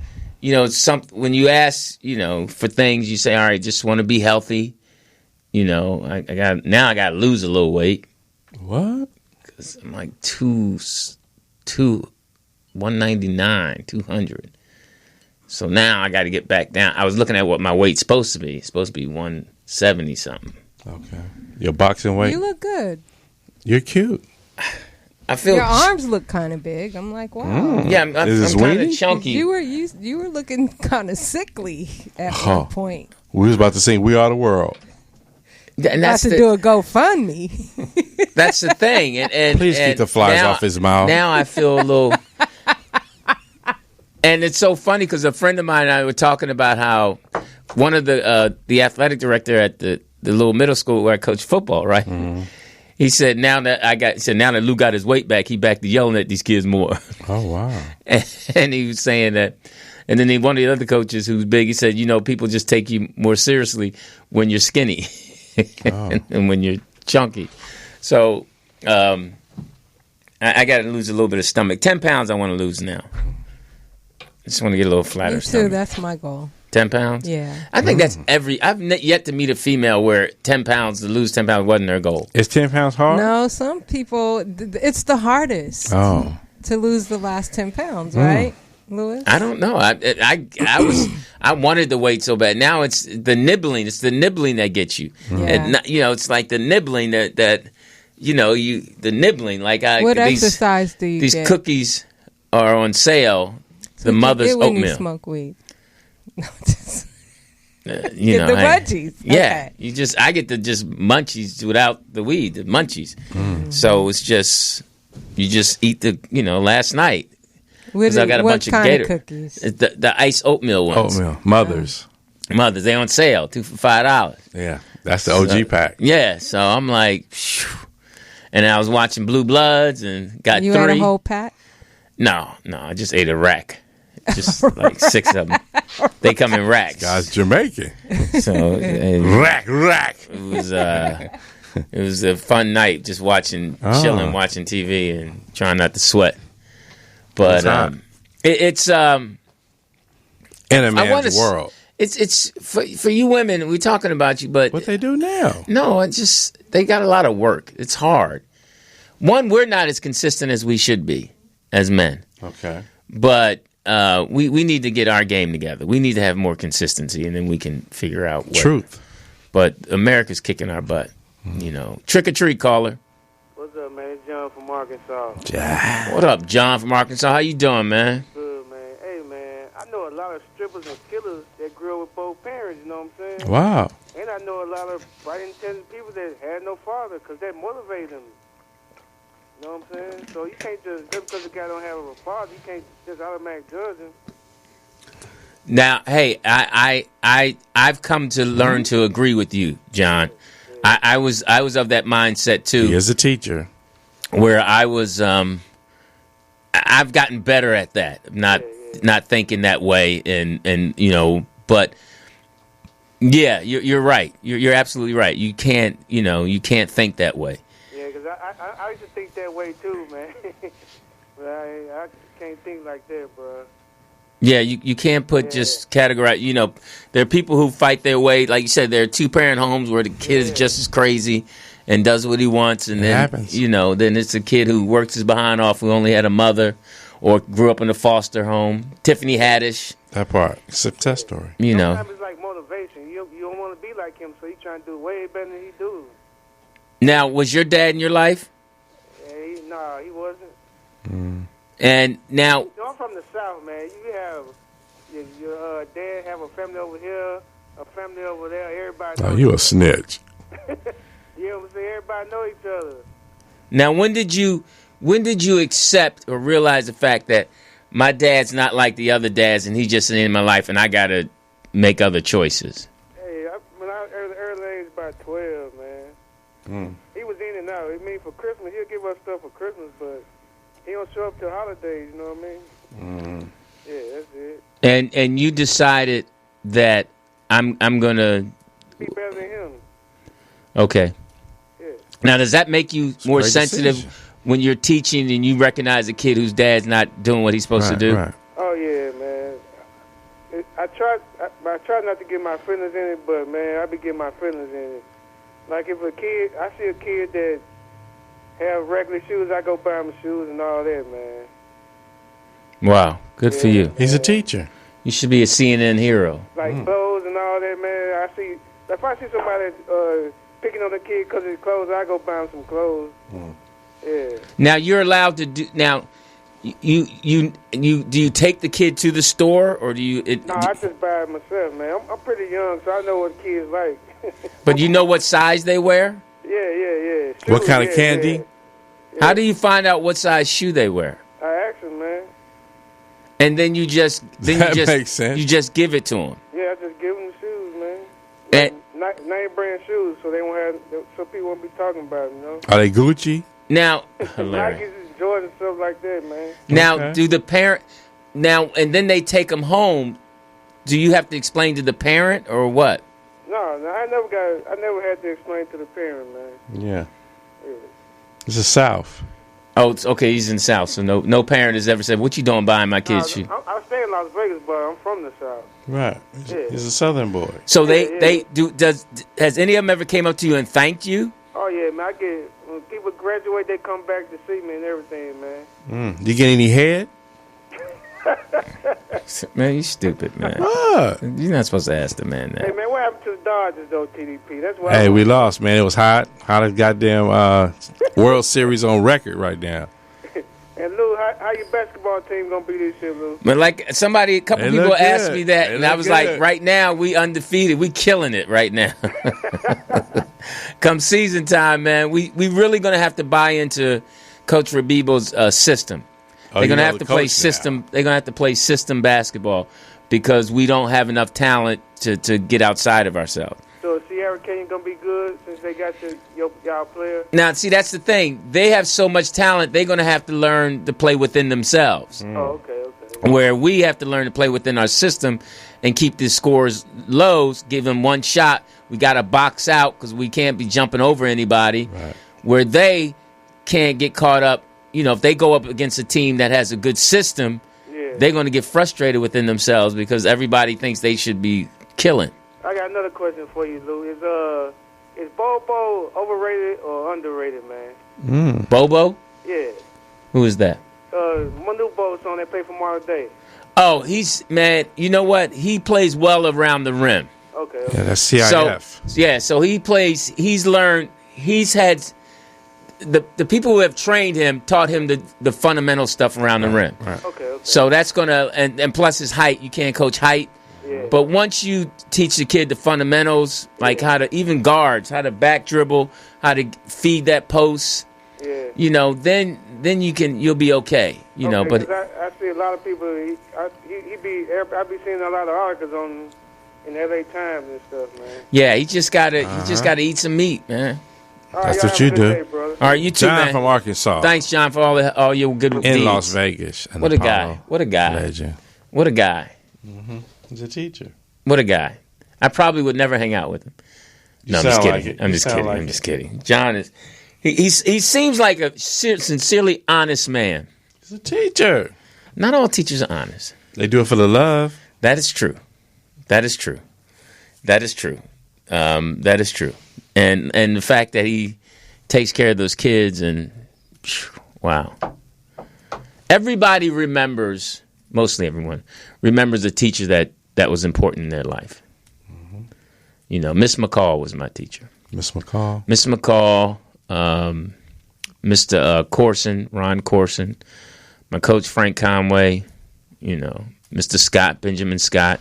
when you ask, for things, you say, all right, just want to be healthy. I got to lose a little weight. What? Because I'm like 199, 200. So now I got to get back down. I was looking at what my weight's supposed to be. It's supposed to be 170 something. Okay. Your boxing weight? You look good. You're cute. I feel Your arms look kind of big. I'm like, wow. Yeah, I'm kind of chunky. You were looking kind of sickly at one point. We was about to sing "We Are the World." And Not to do a GoFundMe. That's the thing. And Please keep the flies off his mouth. Now I feel a little. And it's so funny because a friend of mine and I were talking about how one of the athletic director at the little middle school where I coach football, right? Mm-hmm. He said now that Lou got his weight back, he back to yelling at these kids more. Oh wow! And he was saying that, and then one of the other coaches who's big, he said, people just take you more seriously when you're skinny and when you're chunky. So I got to lose a little bit of stomach. 10 pounds I want to lose now. I just want to get a little flatter. Me too. Stomach. That's my goal. 10 pounds? Yeah. I think that's I've yet to meet a female where 10 pounds, to lose 10 pounds wasn't their goal. Is 10 pounds hard? No, some people, it's the hardest to lose the last 10 pounds, right, Louis? I don't know. I wanted the weight so bad. Now it's the nibbling. It's the nibbling that gets you. Yeah. And, it's like the nibbling that the nibbling. Like what exercise do you these get? Cookies are on sale. So the mother's get when oatmeal. You smoke weed. Get the munchies. Yeah, Okay. I get the just munchies without the weed, the munchies. So it's just you just eat the last night. Because I got a bunch of Gator cookies? It's the iced oatmeal ones. Oatmeal, Mothers. They on sale, 2 for $5. Yeah, that's the OG pack. Yeah, so I'm like, phew. And I was watching Blue Bloods and got you 3. You ate a whole pack? No, I just ate a rack. Just like 6 of them. They come in racks. Guy's Jamaican. So rack. It was a fun night just chilling, watching TV and trying not to sweat. But it's in a man's world. It's for you women. We're talking about you, but what they do now? No, they got a lot of work. It's hard. One, we're not as consistent as we should be as men. Okay, but we need to get our game together. We need to have more consistency, and then we can figure out what. Truth. But America's kicking our butt. Trick or treat, caller. What's up, man? It's John from Arkansas. What up, John from Arkansas? How you doing, man? Good, man. Hey, man, I know a lot of strippers and killers that grew up with both parents, you know what I'm saying? Wow. And I know a lot of bright, intelligent people that had no father because that motivated them. You know what I'm saying? So you can't just because the guy don't have a father, you can't just automatically judge him. Now, hey, I've come to learn to agree with you, John. I was of that mindset too. He is a teacher. Where I was, I've gotten better at that, not thinking that way, and but yeah, you're right. You're absolutely right. You can't think that way. Yeah, because I used to think that way too, man. But I can't think like that, bro. Yeah, you can't put just categorize. There are people who fight their way. Like you said, there are 2-parent homes where the kid is just as crazy and does what he wants, and then happens. Then it's a kid who works his behind off who only had a mother or grew up in a foster home. Tiffany Haddish. That part, success story. Sometimes it's like motivation. You don't want to be like him, so you trying to do way better than he do. Now, was your dad in your life? Yeah, he wasn't. And now, I'm from the South, man. You have your dad have a family over here, a family over there. Everybody. Oh, you a snitch. You know what I'm saying? Everybody know each other. Now, when did you accept or realize the fact that my dad's not like the other dads, and he's just in my life, and I gotta make other choices? Hey, when I was early age, about 12, man. He was in and out. I mean, for Christmas, he'll give us stuff for Christmas, but he don't show up till holidays. You know what I mean? Yeah, that's it. And you decided that I'm gonna be better than him. Okay. Yeah. Now, does that make you more sensitive decision. when you're teaching and you recognize a kid whose dad's not doing what he's supposed to do? Right. Oh yeah, man. I try not to get my feelings in it, but man, I be getting my feelings in it. Like if I see a kid that have regular shoes, I go buy him shoes and all that, man. Wow, good for you. He's a teacher. You should be a CNN hero. Like clothes and all that, man. If I see somebody picking on a kid because of his clothes, I go buy him some clothes. Yeah. Now you're allowed to do. Now, do you take the kid to the store or do you? No, I just buy it myself, man. I'm pretty young, so I know what kids like. But you know what size they wear? Yeah. What Shoes, kind of candy? How do you find out what size shoe they wear? I ask them, man. And then you just makes sense. You just give it to them. Yeah, I just give them the shoes, And, man. Name brand shoes, so they won't have, so people won't be talking about them, you know. Are they Gucci? now, Nikes, Jordan, stuff like that, man. now Okay. do the parent and then they take them home. Do you have to explain to the parent or what? No, I never had to explain to the parent, man. Yeah. It's the South. Oh, it's okay. He's in the South, so no parent has ever said, "What you doing buying my kids shoes?" I stay in Las Vegas, but I'm from the South. Right. He's a Southern boy. So Yeah. they do. Has any of them ever came up to you and thanked you? Oh yeah, man. When people graduate, they come back to see me and everything, man. Do you get any head? Man, you stupid, man. What? You're not supposed to ask the man Hey that. man, what happened to the Dodgers though, TDP? That's why. Hey, we lost, man. It was hot. Hottest goddamn World Series on record right now. And Lou, how your basketball team gonna be this year, Lou? But like a couple They people look asked good. me that, They and I look was like, good. right now we undefeated, we killing it right now. Come season time, man, we really gonna have to buy into Coach Rabibo's system. They're gonna have to play system. They're gonna have to play system basketball because we don't have enough talent to get outside of ourselves. So Sierra Canyon gonna be good since they got y'all player. Now, see, that's the thing. They have so much talent. They're gonna have to learn to play within themselves. Oh, okay. Where we have to learn to play within our system and keep the scores low, give them one shot. We got to box out because we can't be jumping over anybody. Right. Where they can't get caught up. You know, if they go up against a team that has a good system, they're going to get frustrated within themselves because everybody thinks they should be killing. I got another question for you, Lou. Is Bobo overrated or underrated, man? Bobo? Yeah. Who is that? Manu Bo's on that play for Marlon Day. Oh, man, you know what? He plays well around the rim. Okay. Yeah, that's CIF. So he plays, he's learned, he's had, the people who have trained him taught him the fundamental stuff around the rim. Right. Okay. So that's going to, and plus his height, you can't coach height. Yeah. But once you teach the kid the fundamentals, like how to, even guards, how to back dribble, how to feed that post, you know, then you'll be okay, you know. But I see a lot of people, I be seeing a lot of articles in LA Times and stuff, man. yeah, he just gotta eat some meat, man. Right, That's what you do. Day, All right, you too, John man. from Arkansas. Thanks, John, for all your good deeds. In Las Vegas. What a guy. What a guy. Legend. What a guy. He's a teacher. What a guy. I probably would never hang out with him. No, I'm just kidding. I'm just kidding. John is he seems like a sincerely honest man. He's a teacher. Not all teachers are honest. They do it for the love. That is true. That is true. That is true. That is true. And the fact that he takes care of those kids and wow. Everybody remembers, mostly everyone, remembers a teacher that was important in their life. You know, Miss McCall was my teacher. Miss McCall. Miss McCall, Mr. Corson, Ron Corson, my coach Frank Conway, you know, Mr. Scott, Benjamin Scott,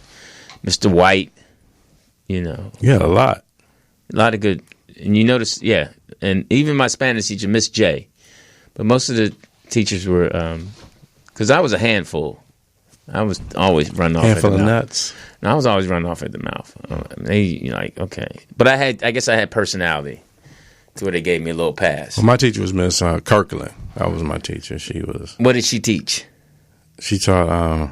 Mr. White, you know. You had a lot. A lot of good. And you notice, yeah, and even my Spanish teacher, Miss J. But most of the teachers were, because I was a handful. I was always running off Handful at the of mouth. nuts. And I was always running off at the mouth. They like, okay. But I guess I had personality to where they gave me a little pass. Well, my teacher was Miss Kirkland. That was my teacher. What did she teach? She taught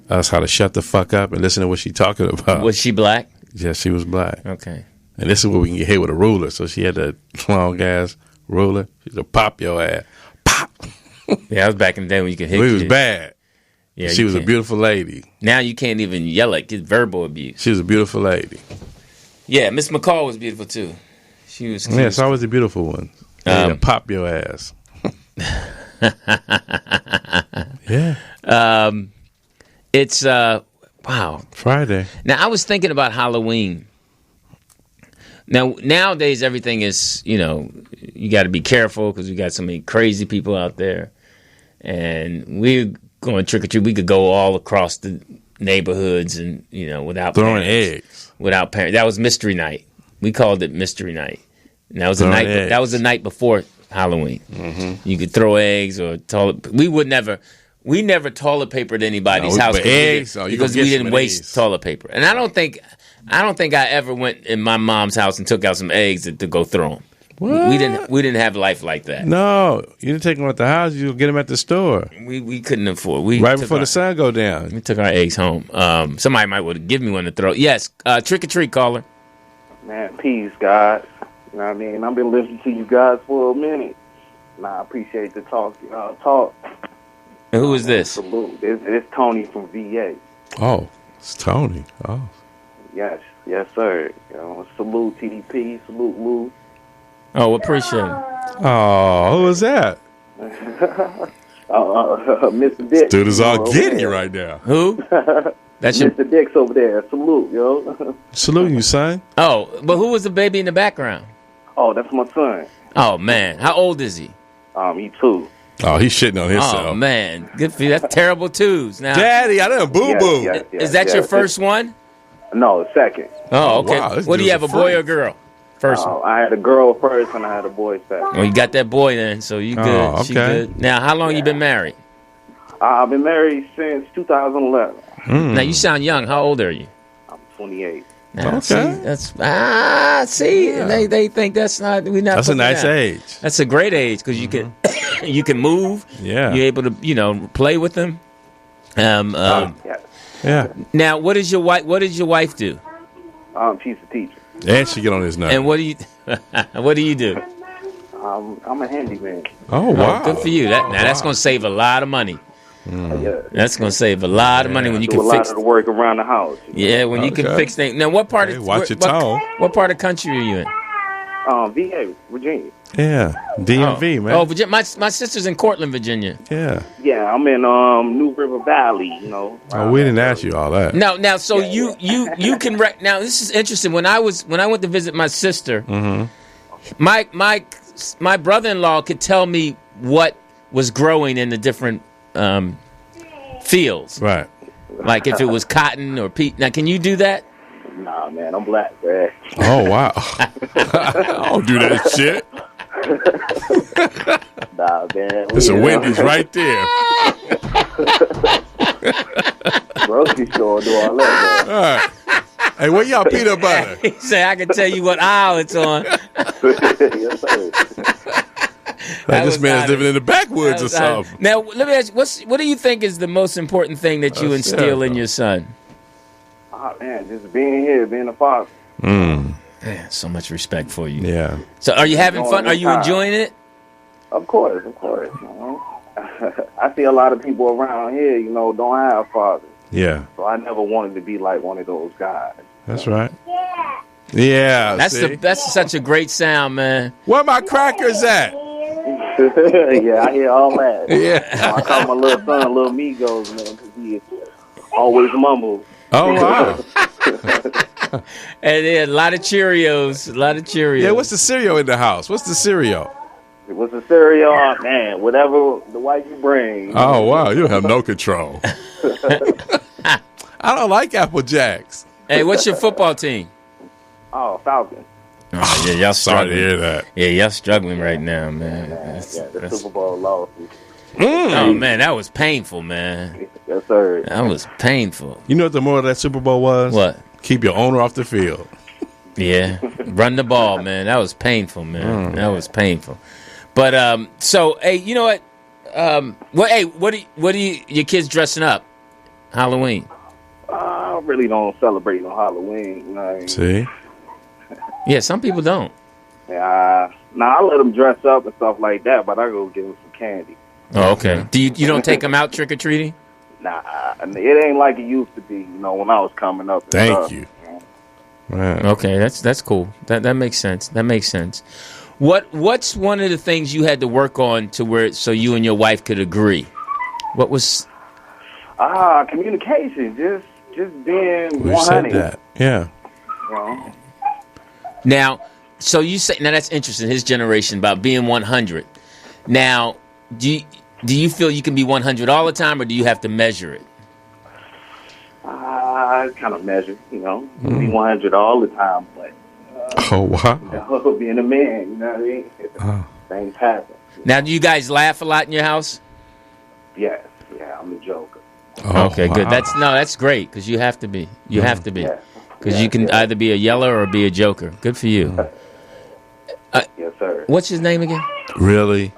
us how to shut the fuck up and listen to what she talking about. Was she black? Yeah, she was black. Okay. And this is where we can get hit with a ruler. So she had that long ass ruler. She said, pop your ass. Pop. Yeah, that was back in the day when you could hit. We was bad. Yeah, she was a beautiful lady. Now you can't even yell at, get verbal abuse. She was a beautiful lady. Yeah, Miss McCall was beautiful too. She was. Yeah, it's always the beautiful one. Pop your ass. Yeah. It's wow. Friday. Now I was thinking about Halloween. Now nowadays everything is, you know, you got to be careful because we got so many crazy people out there, and we're going trick or treat. We could go all across the neighborhoods and, you know, without throwing parents, eggs. Without parents. That was Mystery Night. We called it Mystery Night. And that was the night. That was the night before Halloween. Mm-hmm. You could throw eggs or we would never. we never toilet papered anybody's house because we didn't waste toilet paper. And I don't think I ever went in my mom's house and took out some eggs to go throw them. What? We didn't have life like that. No, you didn't take them at the house. You get them at the store. We couldn't afford. Right before the sun go down. We took our eggs home. Somebody might would have given me one to throw. Yes, trick or treat caller. Man, peace, guys. You know what I mean? I've been listening to you guys for a minute. And I appreciate the talk. And who is this? Salute. It's Tony from VA. Oh, it's Tony. Oh. Yes, sir. Salute TDP. Salute Lou. Oh, appreciate it. Oh, who was that? Mr. Dix. Dude is all giddy right now. Who? That's Mr. Dix over there. Salute, yo. Saluting you, son. Oh, but who was the baby in the background? Oh, that's my son. Oh, man. How old is he? He 2. Oh, he's shitting on himself. Oh, man. Good for you. That's terrible twos. Now, Daddy, I done boo-boo. Yes, is that your first one? No, second. Oh, okay. Wow, what do you have, a boy or a girl? First one. I had a girl first and I had a boy second. Well, you got that boy then, so you good. Oh, okay. She good. Now, how long you been married? I've been married since 2011. Now, you sound young. How old are you? I'm 28. Now, Okay. See, that's they think that's not. We're not. That's a nice down. age. That's a great age because you can you can move. Yeah. You're able to play with them. Yeah. Now, what does your wife do? She's a teacher. And she get on his nerves. And what do you do? I'm a handyman. Oh, wow. Good for you. That's going to save a lot of money. Yeah. That's going to save a lot of money when you do can a lot fix of the work around the house. Yeah, when you can fix things. Now, what part of watch your tone. What part of the country are you in? VA, Virginia. Yeah. DMV, man. Oh, Virginia. My sister's in Cortland, Virginia. Yeah. Yeah, I'm in New River Valley, Oh, we didn't ask you all that. Now, so you can now this is interesting. When I went to visit my sister, my brother-in-law could tell me what was growing in the different fields. Right. Like if it was cotton or peat. Now, can you do that? Nah, man, I'm black, man. Oh, wow. I don't do that shit. Nah, man. There's a Wendy's right there. Grocery store do all that, man. All right. Hey, where y'all peanut butter? He said, I can tell you what aisle it's on. Yes, sir. Like this man's living in the backwoods or something. Now, let me ask you, what do you think is the most important thing that you instill in your son? Oh, man, just being here, being a father. Man, so much respect for you. Yeah. So are you having fun? Are you enjoying it? Of course. I see a lot of people around here, don't have fathers. Yeah. So I never wanted to be like one of those guys. That's right. Yeah. That's such a great sound, man. Where my crackers at? Yeah, I hear all that. Yeah. I call my little son Little Migos, man, because he always mumbles. Oh, wow. And a lot of Cheerios. Yeah, what's the cereal in the house? What's the cereal? What's the cereal? Oh, man, whatever the wife you bring. Oh, wow. You have no control. I don't like Apple Jacks. Hey, what's your football team? Oh, Falcons. Oh, yeah, y'all Sorry to struggling. hear that. Yeah, y'all struggling right now, man. The Super Bowl loss. Oh, man, that was painful, man. Yes, sir. That was painful. You know what the moral of that Super Bowl was? What? Keep your owner off the field. Yeah, run the ball, man. That was painful, man. That was painful. But so hey, you know what? What do you your kids dressing up? Halloween. I really don't celebrate no Halloween. You know what I mean? See? Yeah, some people don't. Yeah, I let them dress up and stuff like that, but I go give them some candy. Oh, okay. Do you don't take them out trick or treating? Nah, it ain't like it used to be. When I was coming up. Thank you. Right. Okay, that's cool. That makes sense. That makes sense. What's one of the things you had to work on so you and your wife could agree? What was? Communication. Just being We 100. said that. Yeah. Now, so you say that's interesting. His generation about being 100. Now, do you feel you can be 100 all the time, or do you have to measure it? I kind of measure, be 100 all the time, but Oh, wow. being a man, you know what I mean? Things happen. Now, do you guys laugh a lot in your house? Yes, yeah. I'm a joker. Oh, okay, wow. Good. That's great because you have to be. You have to be. Because you can either be a yeller or be a joker. Good for you. Yes, sir. What's his name again? Really?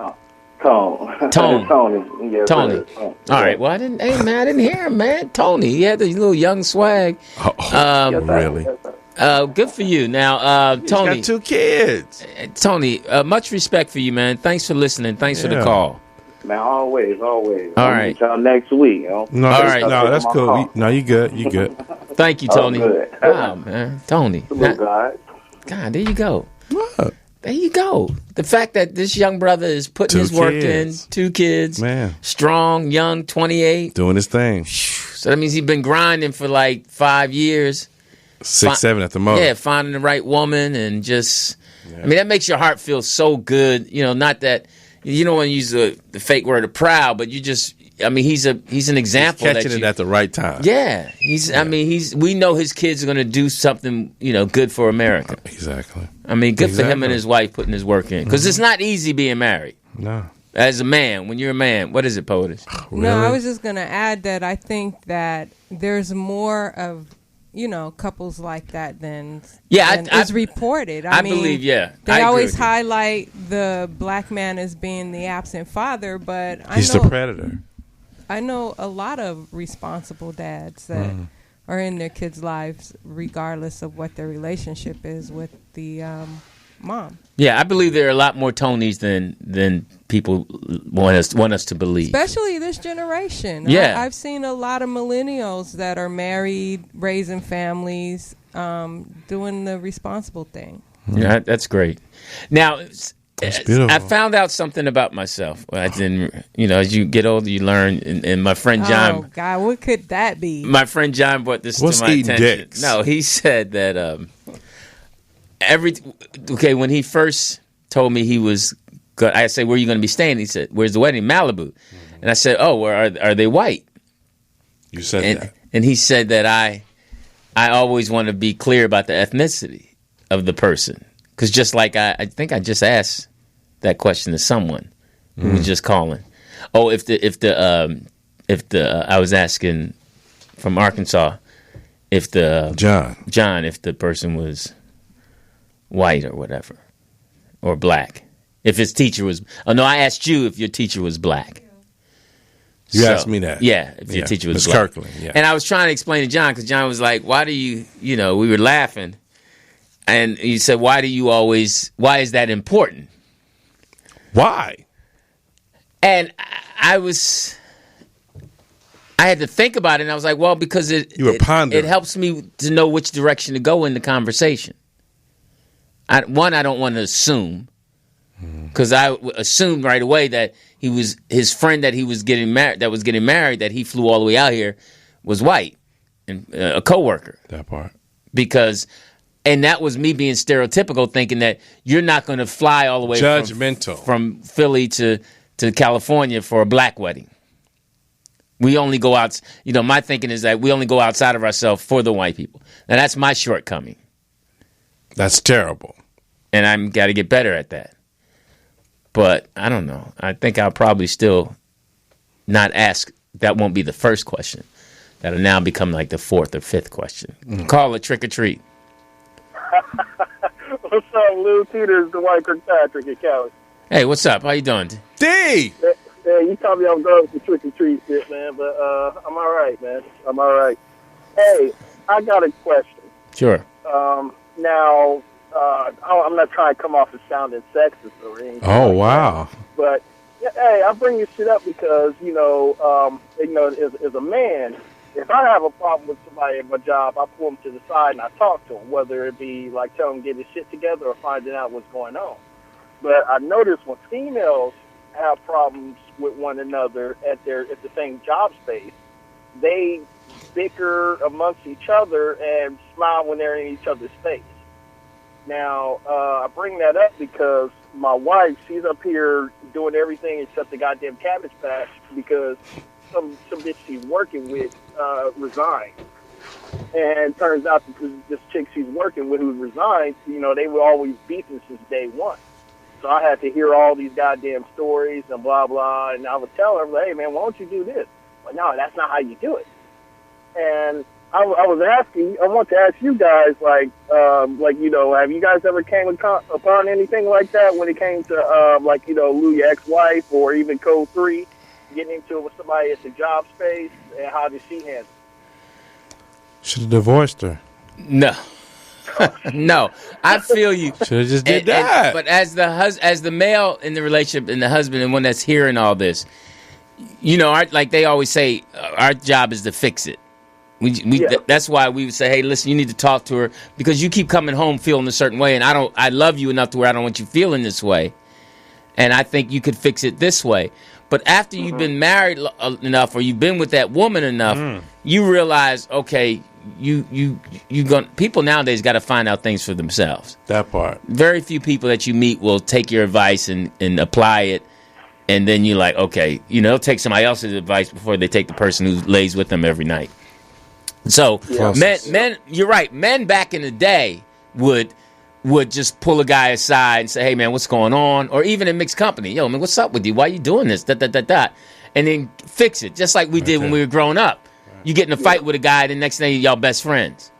Tone. Tony. Yes, Tony. Sir. All right. Well, I didn't hear him, man. Tony. He had this little young swag. Yes, really? Yes, good for you. Now, Tony. He's got 2 kids. Tony, much respect for you, man. Thanks for listening. Thanks for the call. Man, always. All right. Until next week. No, all right. No, that's cool. No, you good. You good. Thank you, Tony. Good. Wow, man. Tony. God, there you go. What? There you go. The fact that this young brother is putting his work in, 2 kids, man, strong, young, 28. Doing his thing. So that means he's been grinding for like 5 years. 6, 7 at the most. Yeah, finding the right woman and just, I mean, that makes your heart feel so good. You know, not that, you don't want to use the fake word of proud, but you just, I mean, he's an example. He's catching it at the right time. Yeah. I mean, we know his kids are going to do something, good for America. Exactly. I mean, good for him and his wife putting his work in. Because it's not easy being married. No. As a man, when you're a man, what is it, POTUS? Really? No, I was just going to add that I think that there's more of, couples like that than is reported. I mean, believe, they always highlight the black man as being the absent father, but he's the predator. I know a lot of responsible dads that are in their kids' lives, regardless of what their relationship is with the mom. Yeah, I believe there are a lot more Tonys than people want us to believe. Especially this generation. Yeah. I've seen a lot of millennials that are married, raising families, doing the responsible thing. Yeah, that's great. Now, I found out something about myself. I didn't, as you get older, you learn. And my friend John. Oh God, what could that be? My friend John brought this to my attention. Dicks? No, he said that when he first told me he was, I said, "Where are you going to be staying?" He said, "Where's the wedding?" Malibu. And I said, "Oh, well, are they white?" You said that, and he said that I always want to be clear about the ethnicity of the person, because just like I think I just asked that question to someone who was just calling. Oh, if I was asking from Arkansas if the John if the person was white or whatever or black. If his teacher was, I asked you if your teacher was black. You asked me that. Yeah, if your teacher was Ms. black. Kirkland, yeah. And I was trying to explain to John, because John was like, why do you, we were laughing. And he said, why is that important? Why? And I had to think about it, and I was like, well, because it helps me to know which direction to go in the conversation. I don't want to assume, because I assumed right away that his friend that was getting married, that he flew all the way out here, was white, and a coworker. That part. And that was me being stereotypical, thinking that you're not going to fly all the way from Philly to California for a black wedding. We only go out. My thinking is that we only go outside of ourselves for the white people. Now that's my shortcoming. That's terrible. And I'm got to get better at that. But I don't know. I think I'll probably still not ask. That won't be the first question. That'll now become like the 4th or 5th question. Call it trick or treat. What's up, Lou Peters, the White Kirkpatrick at Cali? Hey, what's up? How you doing? D! Yeah, you caught me off guard with the trick or treat shit, man, but I'm all right, man. I'm all right. Hey, I got a question. Sure. Now, I'm not trying to come off as sounding sexist or anything. Oh, wow. But, hey, I bring this shit up because, as a man, if I have a problem with somebody at my job, I pull them to the side and I talk to them, whether it be like telling them to get his shit together or finding out what's going on. But I notice when females have problems with one another at the same job space, they bicker amongst each other and smile when they're in each other's face. Now, I bring that up because my wife, she's up here doing everything except the goddamn Cabbage Patch because some bitch she's working with resigned. And turns out that this chick she's working with who resigned, they were always beefing since day one. So I had to hear all these goddamn stories and blah, blah. And I would tell her, hey, man, why don't you do this? But no, that's not how you do it. And I want to ask you guys, like, have you guys ever came upon anything like that when it came to, Lou, your ex-wife, or even Code 3, getting into it with somebody at the job space, and how did she handle it? Should have divorced her. No. No, I feel you. Should have just did that. But as the male in the relationship and the husband and one that's hearing all this, like they always say, our job is to fix it. That's why we would say, hey, listen, you need to talk to her because you keep coming home feeling a certain way, and I love you enough to where I don't want you feeling this way, and I think you could fix it this way. But after you've been married enough, or you've been with that woman enough, you realize, okay, people nowadays got to find out things for themselves. That part. Very few people that you meet will take your advice and apply it, and then you're like, okay, they'll take somebody else's advice before they take the person who lays with them every night. So men, you're right. Men back in the day would just pull a guy aside and say, hey, man, what's going on? Or even in mixed company. Yo, man, what's up with you? Why are you doing this? And then fix it, just like we did when we were growing up. You get in a fight with a guy, the next day y'all best friends.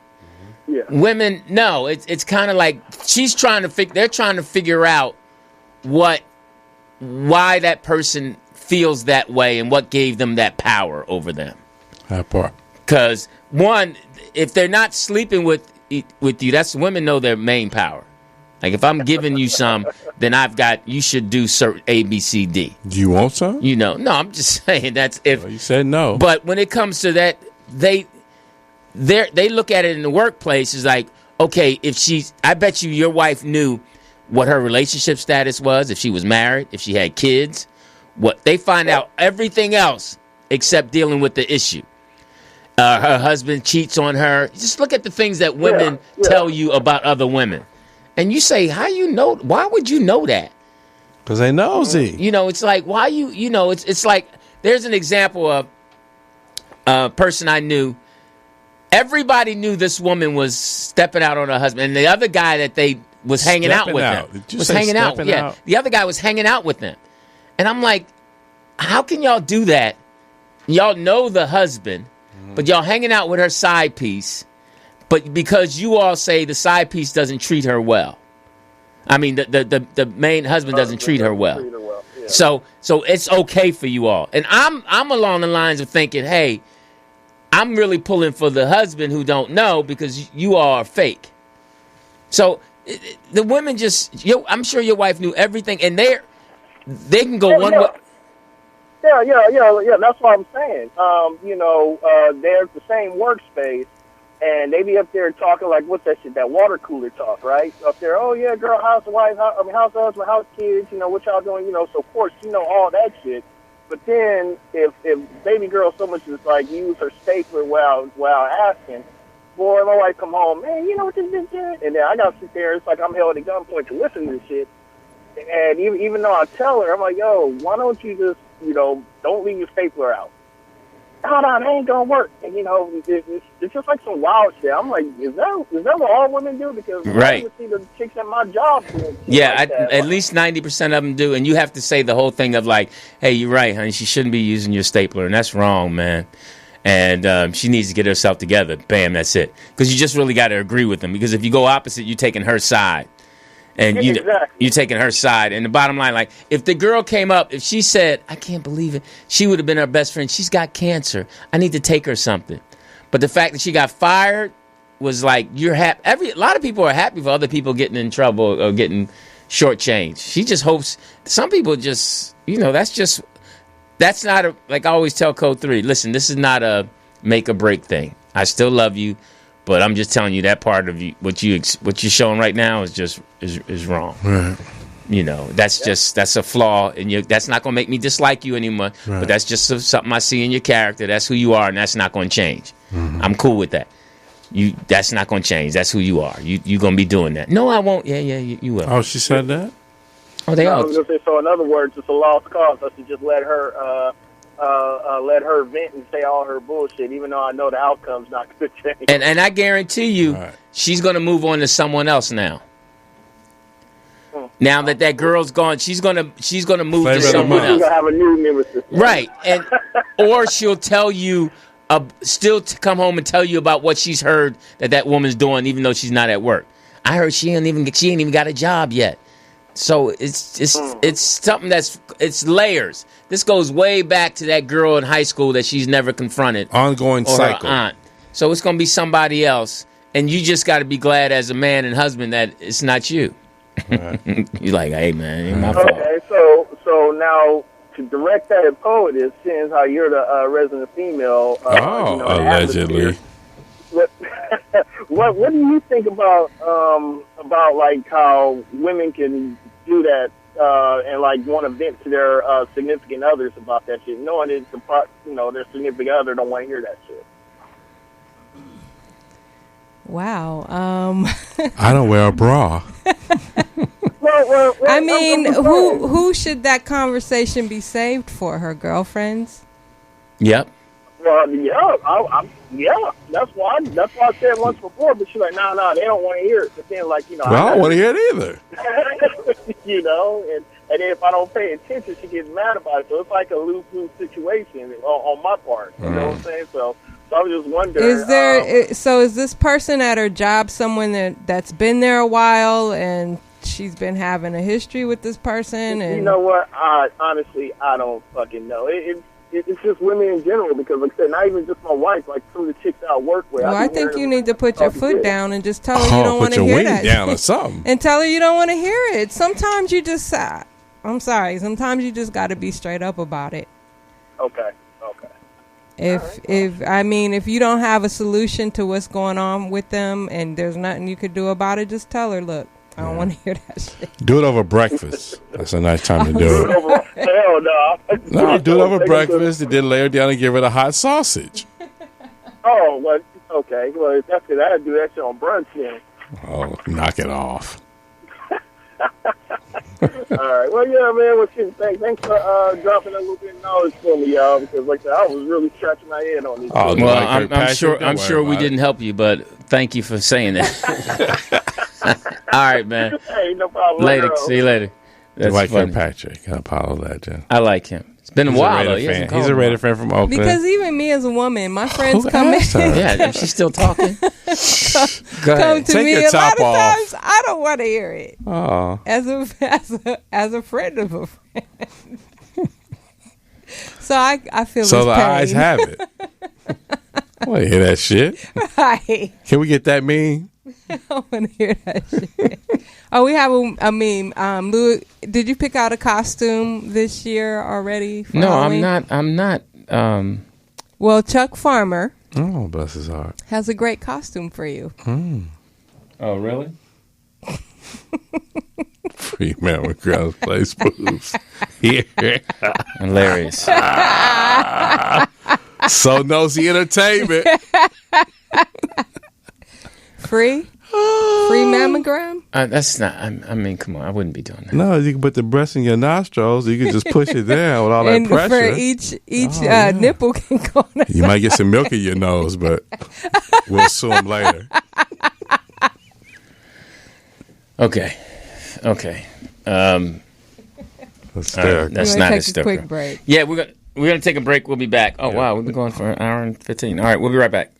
Yeah. Women, no. It's kind of like they're trying to figure out why that person feels that way and what gave them that power over them. That part. Because, one, if they're not sleeping with you, that's women know their main power. Like, if I'm giving you some, then you should do certain A, B, C, D. Do you want some? No, I'm just saying that's if. Well, you said no. But when it comes to that, they look at it in the workplace as like, okay, I bet you your wife knew what her relationship status was, if she was married, if she had kids. They find out everything else except dealing with the issue. Her husband cheats on her. Just look at the things that women tell you about other women. And you say, how you know? Why would you know that? Because they nosy. It's like, why it's like, there's an example of a person I knew. Everybody knew this woman was stepping out on her husband. And the other guy that they was hanging out with them. Was hanging out. Yeah. The other guy was hanging out with them. And I'm like, how can y'all do that? Y'all know the husband, but y'all hanging out with her side piece. But because you all say the side piece doesn't treat her well. I mean, the main husband doesn't treat her well. Yeah. So it's okay for you all. And I'm along the lines of thinking, hey, I'm really pulling for the husband who don't know because you all are fake. So the women I'm sure your wife knew everything, and they can go one way. Yeah. That's what I'm saying. There's the same workspace. And they be up there talking like, what's that shit, that water cooler talk, right? Up there, oh, yeah, girl, how's the wife, how's the husband, how's kids, what y'all doing, so of course, all that shit. But then if baby girl so much is like, use her stapler while asking, boy, my wife come home, man, you know what this bitch did? And then I got to sit there, it's like I'm held at gunpoint to listen to this shit. And even though I tell her, I'm like, yo, why don't you just, don't leave your stapler out. No, that ain't gonna work. And it's just like some wild shit. I'm like, is that what all women do? Because I see the chicks at my job doing shit at least 90% of them do. And you have to say the whole thing of like, hey, you're right, honey. She shouldn't be using your stapler, and that's wrong, man. And she needs to get herself together. Bam, that's it. Because you just really got to agree with them. Because if you go opposite, you're taking her side. And you're taking her side. And the bottom line, like, if the girl came up, if she said, I can't believe it, she would have been her best friend. She's got cancer. I need to take her something. But the fact that she got fired was like, you're happy. A lot of people are happy for other people getting in trouble or getting shortchanged. She just hopes. Some people just, that's not like I always tell Code 3, listen, this is not a make or break thing. I still love you. But I'm just telling you that part of you, what you're showing right now is wrong. Right. That's a flaw, and that's not going to make me dislike you anymore. Right. But that's just something I see in your character. That's who you are, and that's not going to change. Mm-hmm. I'm cool with that. That's not going to change. That's who you are. You're going to be doing that. No, I won't. Yeah, you will. Oh, she said that? Oh, they are. I was going to say, so in other words, it's a lost cause. I should just let her vent and say all her bullshit, even though I know the outcome's not going to change. And I guarantee you, she's going to move on to someone else now. Now that girl's gone, she's gonna move Flavor to of the someone month. else. You're gonna have a new nemesis. Right, or she'll tell you, still to come home and tell you about what she's heard that woman's doing, even though she's not at work. I heard she ain't even got a job yet. So it's something it's layers. This goes way back to that girl in high school that she's never confronted. Ongoing or cycle. Her aunt. So it's gonna be somebody else, and you just got to be glad as a man and husband that it's not you. Right. You're like, hey man, it ain't my fault. Okay, so now to direct that at poet since how you're the resident female. Allegedly. What do you think about like how women can do that and like want to vent to their significant others about that shit, knowing that their significant other don't want to hear that shit? Wow. I don't wear a bra. Well, I mean, who should that conversation be saved for? Her girlfriends? Yep. Well, yeah, that's why I said once before. But she's like, no, they don't want to hear it. But then, like, I don't want to hear it either. and then if I don't pay attention, she gets mad about it. So it's like a lose-lose situation on my part. You know what I'm saying? So I was just wondering. Is this person at her job someone that's been there a while and she's been having a history with this person? And you know what? Honestly, I don't fucking know. It's just women in general, because like I said, not even just my wife, like some of the chicks I work with. Well, I think you need to put your foot down and just tell her you don't want to hear that. Put your weight down or something. And tell her you don't want to hear it. Sometimes you just, I'm sorry, sometimes you just got to be straight up about it. Okay. If you don't have a solution to what's going on with them and there's nothing you could do about it, just tell her, look, I don't want to hear that shit. Do it over breakfast. That's a nice time to do it. Hell no. No, do it over breakfast and then lay her down and give her the hot sausage. Oh, well, okay. Well, if that's it, I'd do that shit on brunch then. Oh, knock it off. All right. Well, yeah, man. Well, shit, thanks for dropping a little bit of knowledge for me, y'all, because like I said, I was really scratching my head on this. Oh, well, I'm sure we didn't help you, but thank you for saying that. All right, man. Hey, no problem. Later. See you later. That's like Kirkpatrick. I apologize, that, Jen. I like him. It's been a while, though. He's a Raider fan from Oakland. Because even me as a woman, my friends come in. Yeah, she's still talking. Come to Take me. your A top lot of off. times, I don't want to hear it. Oh. As a friend of a friend. So I feel. So the pain. eyes have it. I want to hear that shit. Right. Can we get that meme? I want to hear that shit. Oh, we have a meme. Louis, did you pick out a costume this year already? For Halloween? I'm not. Well, Chuck Farmer. Oh, bless his heart. Has a great costume for you. Oh, really? Free man with girls play spoofs. Yeah. Hilarious. So nosy entertainment. Free mammogram? That's not. I mean, come on. I wouldn't be doing that. No, you can put the breast in your nostrils. You can just push it down with all that and pressure. For each nipple can go. You might get some milk in your nose, but we'll sue him later. Okay. That's that's not take hysterical. a quick break. Yeah, we're gonna take a break. We'll be back. Oh wow, we've been going for an hour and 15. All right, we'll be right back.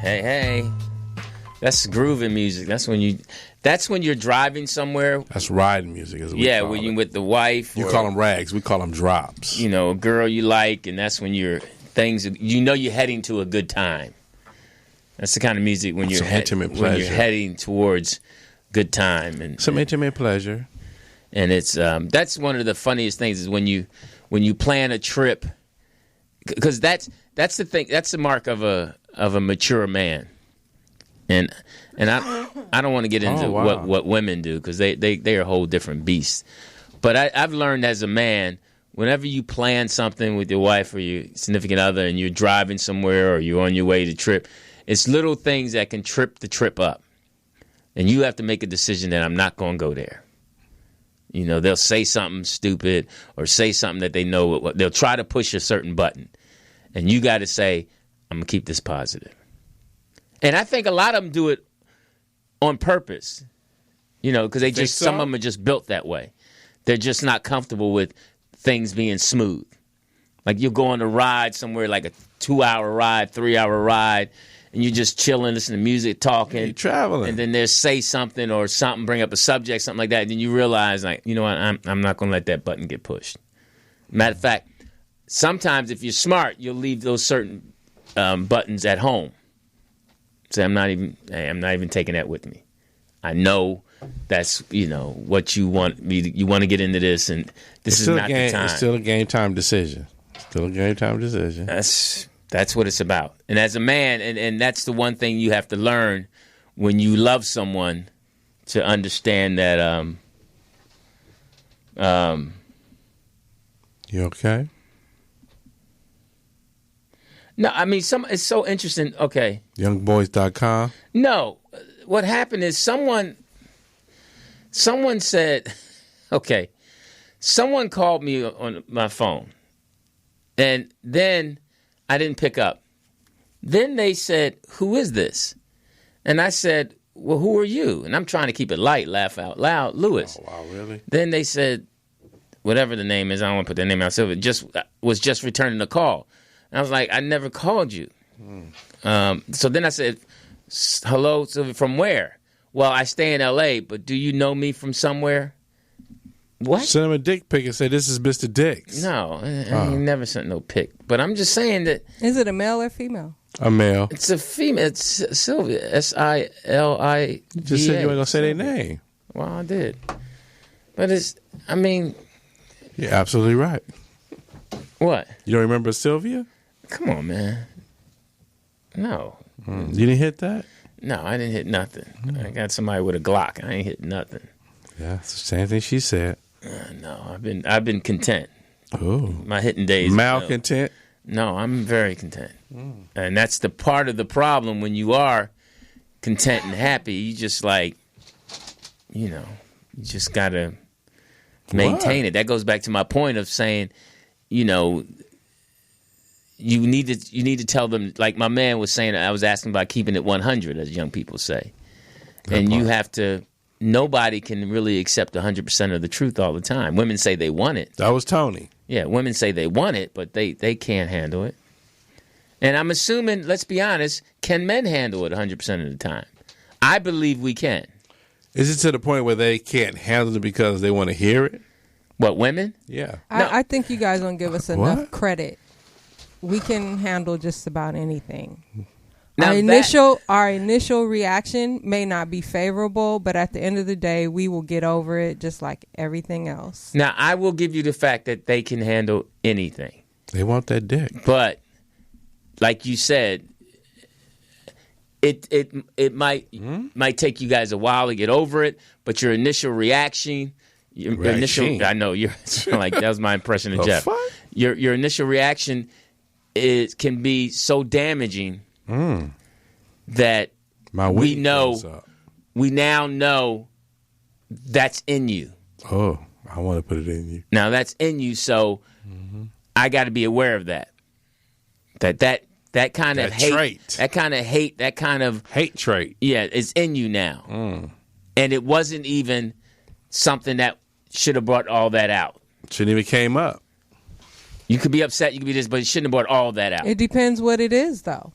Hey. That's grooving music. That's when you're driving somewhere. That's riding music, as we call it. When you're with the wife. You call them rags. We call them drops. You know, a girl you like, and that's when you're heading to a good time. That's the kind of music when you're heading towards good time and some intimate pleasure. And it's that's one of the funniest things is when you plan a trip, because that's the thing. That's the mark of a mature man. And I don't want to get into what women do, because they are a whole different beast. But I've learned as a man, whenever you plan something with your wife or your significant other and you're driving somewhere or you're on your way to trip, it's little things that can trip the trip up. And you have to make a decision that I'm not going to go there. You know, they'll say something stupid or say something that they know. They'll try to push a certain button. And you got to say, I'm going to keep this positive. And I think a lot of them do it on purpose, you know, because some of them are just built that way. They're just not comfortable with things being smooth. Like you'll go on a ride somewhere, like a 2-hour ride, 3-hour ride, and you're just chilling, listening to music, talking. You're traveling. And then they'll say something or something, bring up a subject, something like that. And then you realize, like, you know what, I'm not going to let that button get pushed. Matter of fact, sometimes if you're smart, you'll leave those certain buttons at home. Say, I'm not even taking that with me. I know that's, you know, what you want you want to get into this, and this is not the time. It's still a game time decision. That's what it's about. And as a man, and that's the one thing you have to learn when you love someone, to understand that you okay? No, I mean, it's so interesting. Okay. Youngboys.com? No. What happened is someone said, okay, someone called me on my phone, and then I didn't pick up. Then they said, who is this? And I said, well, who are you? And I'm trying to keep it light, laugh out loud, Lewis. Oh, wow, really? Then they said, whatever the name is, I don't want to put their name out, so it was just returning the call. And I was like, I never called you. So then I said, hello, Sylvia, from where? Well, I stay in L.A., but do you know me from somewhere? What? Send him a dick pic and say, this is Mr. Dix. No, I never sent no pic. But I'm just saying that. Is it a male or female? A male. It's a female. It's Sylvia. Sillia. You just said you weren't going to say their name. Well, I did. But You're absolutely right. What? You don't remember Sylvia? Come on, man. No. You didn't hit that? No, I didn't hit nothing. I got somebody with a Glock. I ain't hit nothing. Yeah, it's the same thing she said. No, I've been content. Oh. My hitting days. Malcontent? No, I'm very content. And that's the part of the problem when you are content and happy. You just you just got to maintain it. That goes back to my point of saying, you know, you need to tell them, like my man was saying, I was asking about keeping it 100, as young people say. You have to, nobody can really accept 100% of the truth all the time. Women say they want it. That was Tony. Yeah, women say they want it, but they can't handle it. And I'm assuming, let's be honest, can men handle it 100% of the time? I believe we can. Is it to the point where they can't handle it because they want to hear it? What, women? Yeah. I think you guys don't give us enough credit. We can handle just about anything. Now Our initial reaction may not be favorable, but at the end of the day, we will get over it just like everything else. Now, I will give you the fact that they can handle anything. They want that dick. But, like you said, it might take you guys a while to get over it, but your initial reaction... I know you're like that was my impression of Jeff. Fuck? Your initial reaction can be so damaging that we now know that's in you. Oh, I want to put it in you. Now that's in you, so I got to be aware of that. That kind of hate trait. That kind of hate. That kind of hate trait. Yeah, it's in you now, and it wasn't even something that should have brought all that out. Shouldn't even came up. You could be upset, you could be this, but it shouldn't have brought all that out. It depends what it is, though.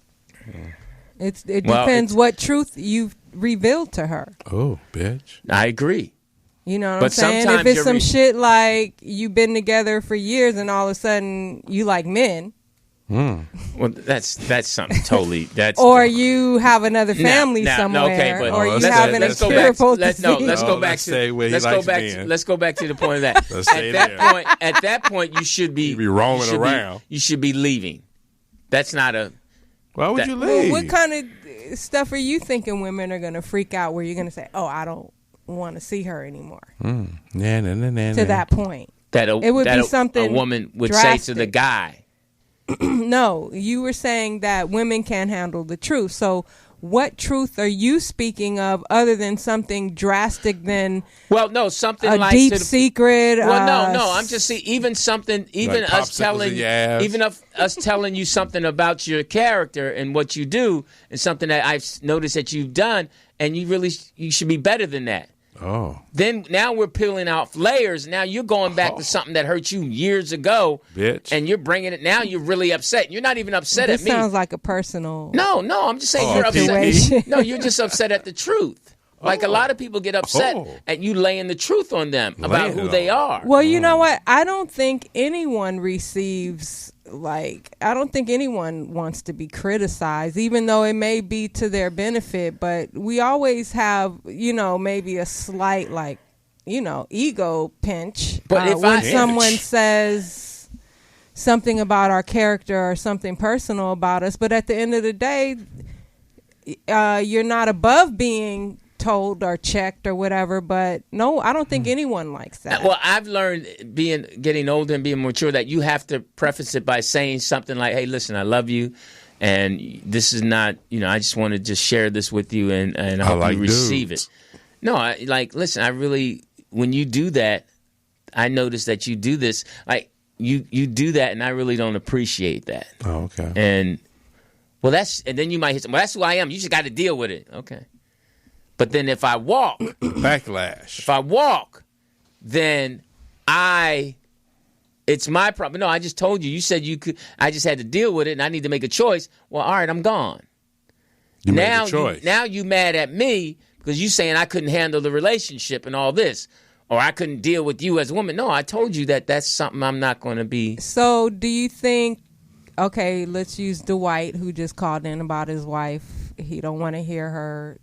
It depends what truth you've revealed to her. Oh, bitch. I agree. You know what But I'm saying? sometimes If it's you're some shit like you've been together for years and all of a sudden you like men. Well, that's something totally. That's or you have another family somewhere, or you have an incurable disease. Let's go back to the point of that. At that point, you should be roaming around. You should be leaving. That's not a. Why would you leave? What kind of stuff are you thinking women are going to freak out where you're going to say, "Oh, I don't want to see her anymore"? To that point, it would be something a woman would drastic. say to the guy. No, you were saying that women can't handle the truth. So what truth are you speaking of other than something drastic than something a like deep secret? Well, no, I'm just saying even like us telling you something about your character and what you do and something that I've noticed that you've done and you should be better than that. Oh. Then now we're peeling off layers. Now you're going back to something that hurt you years ago, bitch, and you're bringing it. Now you're really upset. You're not even upset at me. This sounds like a personal. No, I'm just saying you're upset. No, you're just upset at the truth. Like a lot of people get upset at you laying the truth on them about who they are. Well, you know what? I don't think anyone receives. I don't think anyone wants to be criticized, even though it may be to their benefit. But we always have, maybe a slight, ego pinch. But when someone says something about our character or something personal about us, but at the end of the day, you're not above being told or checked or whatever, but no, I don't think anyone likes that. Well, I've learned getting older and being mature that you have to preface it by saying something like, "Hey, listen, I love you, and this is not, I just want to just share this with you, and I hope you receive it." No, listen, I really, when you do that, I notice that you do this, you do that, and I really don't appreciate that. Oh, okay. And then you might hit well, that's who I am. You just got to deal with it. Okay. But then if I walk, backlash. If I walk, then it's my problem. No, I just told you. You said you could. I just had to deal with it, and I need to make a choice. Well, all right, I'm gone. You made the choice. Now you mad at me because you saying I couldn't handle the relationship and all this, or I couldn't deal with you as a woman. No, I told you that's something I'm not going to be. So do you think? Okay, let's use Dwight, who just called in about his wife. He don't want to hear her.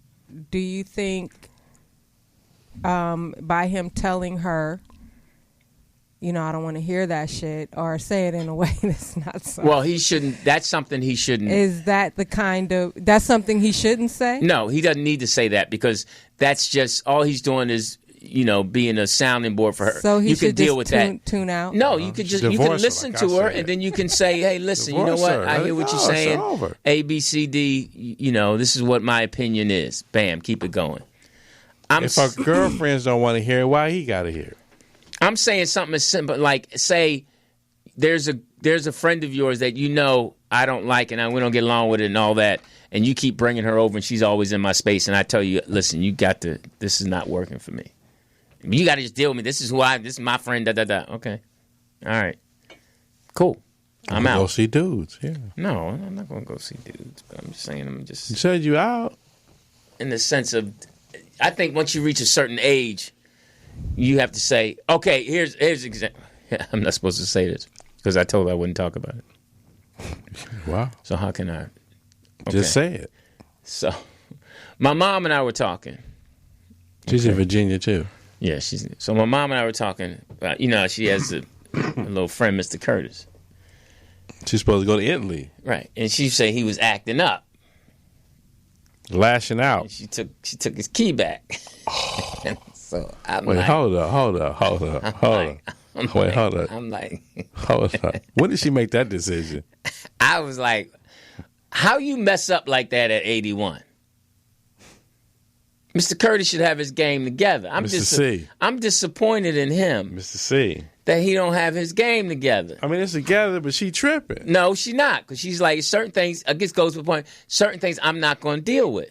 Do you think by him telling her, I don't want to hear that shit, or say it in a way that's not so? Well, he shouldn't. That's something he shouldn't. Is that that's something he shouldn't say? No, he doesn't need to say that because that's just all he's doing is being a sounding board for her. So he you should can deal just with tune out. No, you can listen to her, and then you can say, "Hey, listen, you know what? I hear what you're saying. A, B, C, D. This is what my opinion is. Bam, keep it going." If our girlfriends don't want to hear it, why he got to hear it? I'm saying something as simple like, say, there's a friend of yours that I don't like, and we don't get along with it and all that, and you keep bringing her over, and she's always in my space, and I tell you, listen, this is not working for me. You got to just deal with me. This is my friend, Okay. All right. Cool. I'm out. Go see dudes, yeah. No, I'm not going to go see dudes, but I'm just saying You said you out. In the sense of, I think once you reach a certain age, you have to say, okay, here's example. I'm not supposed to say this because I told her I wouldn't talk about it. Wow. So how can I? Okay. Just say it. So my mom and I were talking. She's in Virginia, too. Yeah, so my mom and I were talking about, she has a little friend, Mr. Curtis. She's supposed to go to Italy. Right. And she said he was acting up. Lashing out. And she took his key back. Oh. So I'm Wait, like, hold up. Hold up. I'm like, hold up. When did she make that decision? I was like, how you mess up like that at 81? Mr. Curtis should have his game together. I'm disappointed in him. Mr. C. That he don't have his game together. I mean, it's together, but she tripping. No, she not. Because she's like, certain things, I guess goes to the point, certain things I'm not going to deal with.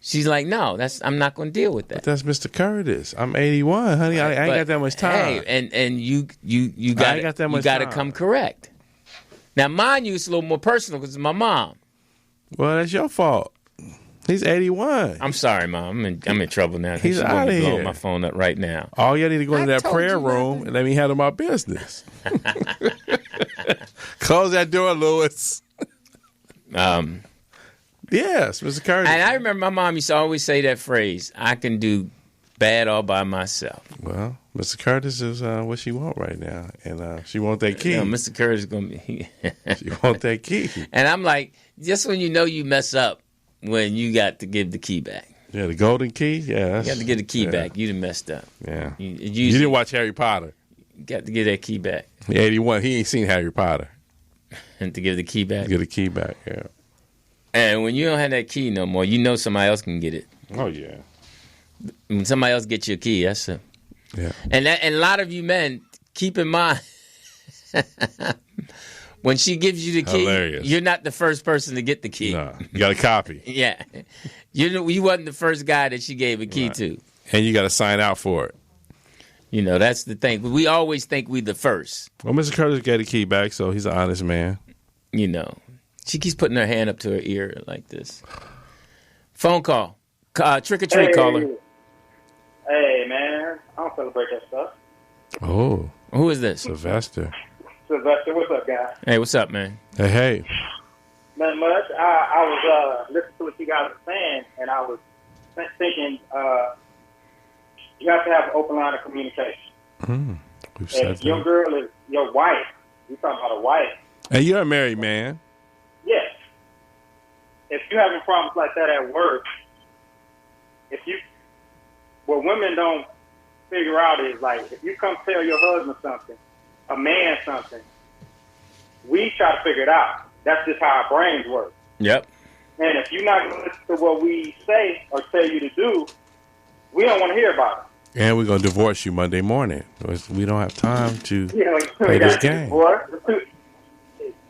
She's like, no, I'm not going to deal with that. But that's Mr. Curtis. I'm 81, honey. I ain't got that much time. Hey, and you got to come correct. Now, mind you, it's a little more personal because it's my mom. Well, that's your fault. He's 81. I'm sorry, Mom. I'm in trouble now. He's out of here. Blowing my phone up right now. Oh, you need to go in that prayer room and let me handle my business. Close that door, Lewis. Yes, Mr. Curtis. And I remember my mom used to always say that phrase, I can do bad all by myself. Well, Mr. Curtis is what she want right now. And she want that key. Mr. Curtis is going to be... She want that key. And I'm like, just when you know you mess up, when you got to give the key back. Yeah, the golden key? Yeah. You got to give the key back. You done messed up. Yeah. You didn't watch Harry Potter. You got to give that key back. 81. He ain't seen Harry Potter. And to give the key back? Give the key back, yeah. And when you don't have that key no more, you know somebody else can get it. Oh, yeah. When somebody else gets your key, that's it. Yeah. And a lot of you men, keep in mind, when she gives you the key, you're not the first person to get the key. No, you got a copy. Yeah. You wasn't the first guy that she gave a key to. And you got to sign out for it. You know, that's the thing. We always think we the first. Well, Mr. Curtis got the key back, so he's an honest man. You know. She keeps putting her hand up to her ear like this. Phone call. Trick-or-treat caller. Hey, man. I don't celebrate that stuff. Oh. Who is this? Sylvester. Sylvester, what's up, guys? Hey, what's up, man? Hey. Nothing much. I was listening to what you guys were saying, and I was thinking you have to have an open line of communication. We've said if your girl is your wife, you're talking about a wife. And you're a married man. Yes. If you're having problems like that at work, what women don't figure out is, like, if you come tell your husband something, a man something, we try to figure it out. That's just how our brains work. Yep. And if you're not going to listen to what we say or tell you to do, we don't want to hear about it. And we're going to divorce you Monday morning. We don't have time to play this game.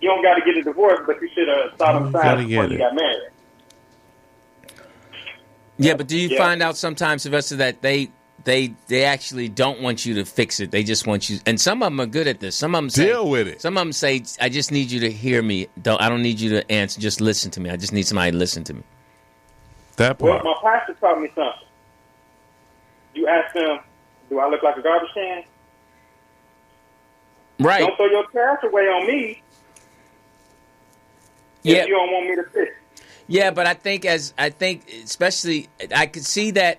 You don't got to get a divorce, but you should have thought of signs before you got married. Yeah, but do you find out sometimes, Sylvester, that they actually don't want you to fix it? They just want you, and some of them are good at this. Some of them say, deal with it. Some of them say, I just need you to hear me. I don't need you to answer. Just listen to me. I just need somebody to listen to me. That part. Well, my pastor taught me something. You ask them, do I look like a garbage can? Right. Don't throw your trash away on me. Yeah. If you don't want me to fix it. Yeah, but I think especially, I could see that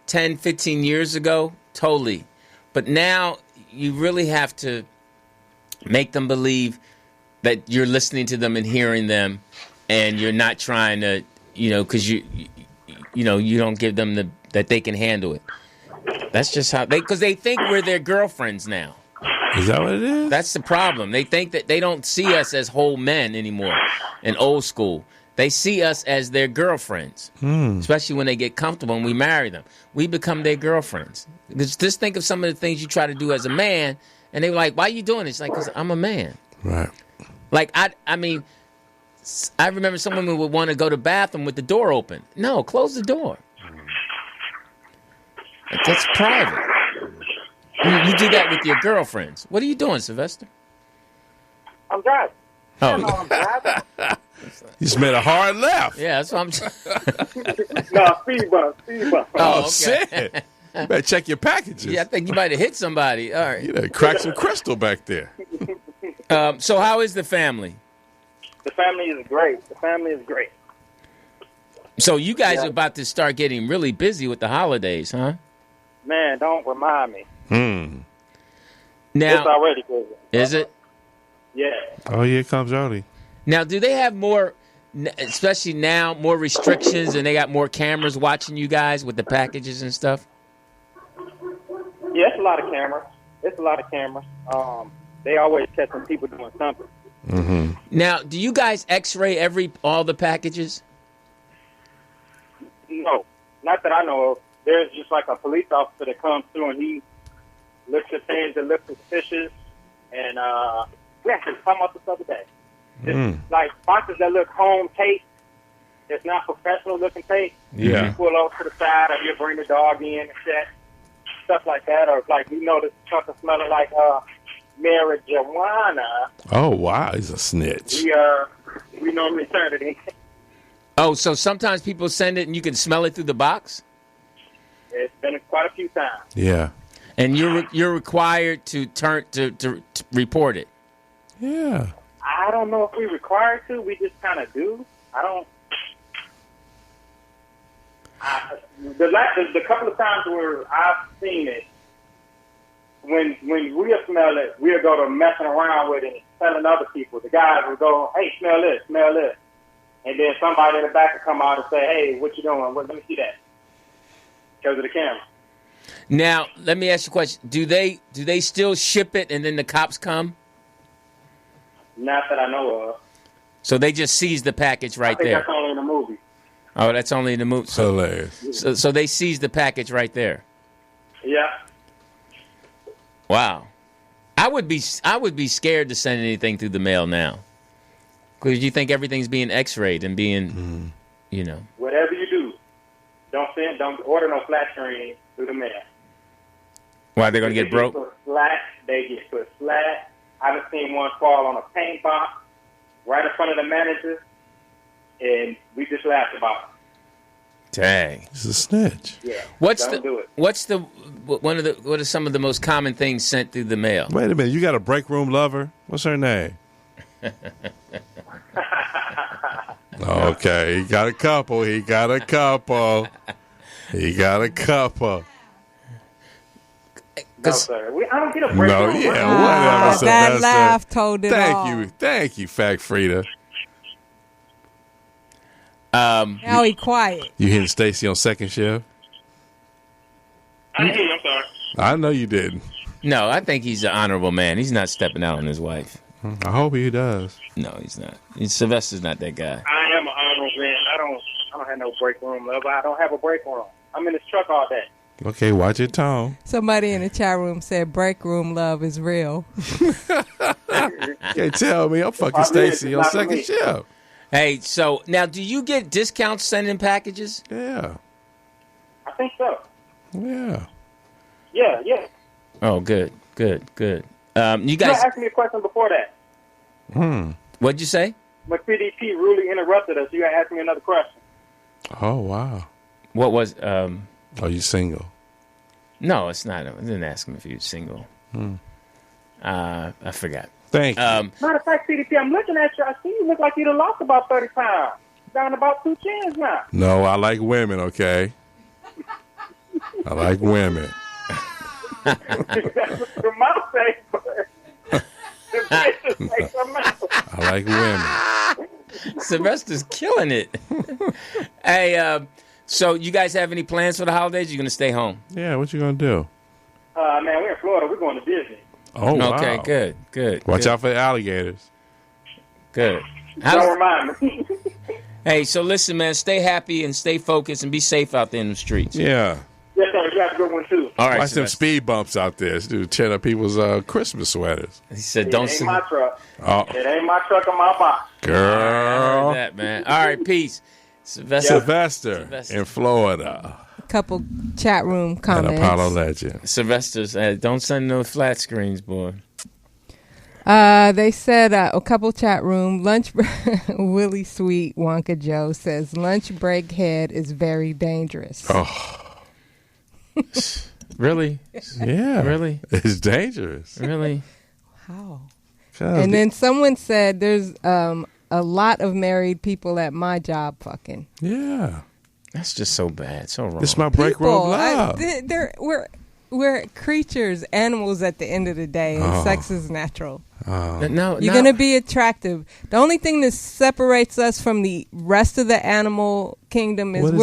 10, 15 years ago, totally. But now you really have to make them believe that you're listening to them and hearing them, and you're not trying to, because you don't give them that they can handle it. That's just how because they think we're their girlfriends now. Is that what it is? That's the problem. They think that they don't see us as whole men anymore and old school. They see us as their girlfriends, especially when they get comfortable and we marry them. We become their girlfriends. Just think of some of the things you try to do as a man, and they were like, why are you doing this? Like, because I'm a man. Right. Like, I mean, I remember some women would want to go to the bathroom with the door open. No, close the door. Like, that's private. You do that with your girlfriends. What are you doing, Sylvester? I'm driving. Oh. I'm driving. You just made a hard left. Yeah, that's what I'm No, speed bump. Oh, okay. shit. You better check your packages. Yeah, I think you might have hit somebody. All right. You done cracked some crystal back there. So how is the family? The family is great. So you guys are about to start getting really busy with the holidays, huh? Man, don't remind me. Now, it's already busy. Is it? Yeah. Oh, here comes Jody. Now, do they have more, especially now, more restrictions and they got more cameras watching you guys with the packages and stuff? Yeah, it's a lot of cameras. They always catching people doing something. Mm-hmm. Now, do you guys x-ray all the packages? No, not that I know of. There's just like a police officer that comes through and he looks at things that look suspicious. And we actually talking about this the other day. It's like boxes that look home tape. It's not professional looking tape. Yeah. You pull over to the side or you bring the dog in and check. Stuff like that. Or like we know this something smelling like marijuana. Oh, wow. He's a snitch. We normally turn it in. Oh, so sometimes people send it and you can smell it through the box? It's been quite a few times. Yeah. And you're required to to report it. Yeah. I don't know if we required to. We just kind of do. I don't. The couple of times where I've seen it, when we'll smell it, we'll go to messing around with it and telling other people. The guys will go, hey, smell this. And then somebody in the back will come out and say, hey, what you doing? Let me see that. Because of the camera. Now, let me ask you a question. Do they still ship it and then the cops come? Not that I know of. So they just seize the package right there? I think that's only in the movie. Oh, that's only in the movie. So, hilarious. So they seize the package right there? Yeah. Wow. I would be scared to send anything through the mail now. Because you think everything's being x-rayed and being, you know. Whatever you do, don't order no flat screen through the mail. Why, they're going to get broke? They get put flat. I've seen one fall on a paint box right in front of the manager, and we just laughed about it. Dang. He's a snitch. Yeah. What are some of the most common things sent through the mail? Wait a minute, you got a break room lover? What's her name? Okay, he got a couple. No, sir. I don't get a break room. Whatever. That laugh told it all. Thank you, Fact Frida. Now he quiet. You hitting Stacy on second shift? I didn't hear you. I'm sorry. I know you didn't. No, I think he's an honorable man. He's not stepping out on his wife. I hope he does. No, he's not. Sylvester's not that guy. I am an honorable man. I don't have no break room, love. I don't have a break room. I'm in this truck all day. Okay, watch your tone. Somebody in the chat room said break room love is real. You can't tell me I'm fucking Stacy on second shift. Hey, so now do you get discounts sending packages? Yeah. I think so. Yeah. Yeah. Oh, good. You guys asked me a question before that. What'd you say? When TDP really interrupted us, you asked me another question. Oh, wow. What was Are you single? No, it's not. I didn't ask him if he was single. I forgot. Thank you. Matter of fact, TDP, I'm looking at you. I see you look like you'd have lost about 30 pounds. Down about 2 chins now. No, I like women, okay? I like women. That's what your mouth says, but the bitches say something else. I like women. Sylvester's killing it. Hey, so you guys have any plans for the holidays? You're going to stay home? Yeah, what you going to do? Man, we're in Florida. We're going to Disney. Oh, wow. Okay, good. Watch out for the alligators. Good. Don't remind me. Hey, so listen, man, stay happy and stay focused and be safe out there in the streets. Yeah. Yes, sir. You have a good one, too. All right. Watch them speed bumps out there. This dude tearing up people's Christmas sweaters. He said, It ain't my truck. Oh. It ain't my truck or my box. Girl. I heard that, man. All right, peace. Sylvester in Florida. Couple chat room comments. And Apollo Legend. Sylvester's, don't send no flat screens, boy. They said a couple chat room lunch. Willie Sweet Wonka Joe says lunch break head is very dangerous. Oh, really? Yeah, really? It's dangerous. Really? How? And then someone said there's a lot of married people at my job fucking. Yeah, that's just so bad, so wrong. It's my break room love. We're creatures, animals at the end of the day, and sex is natural. No, you're gonna be attractive. The only thing that separates us from the rest of the animal kingdom is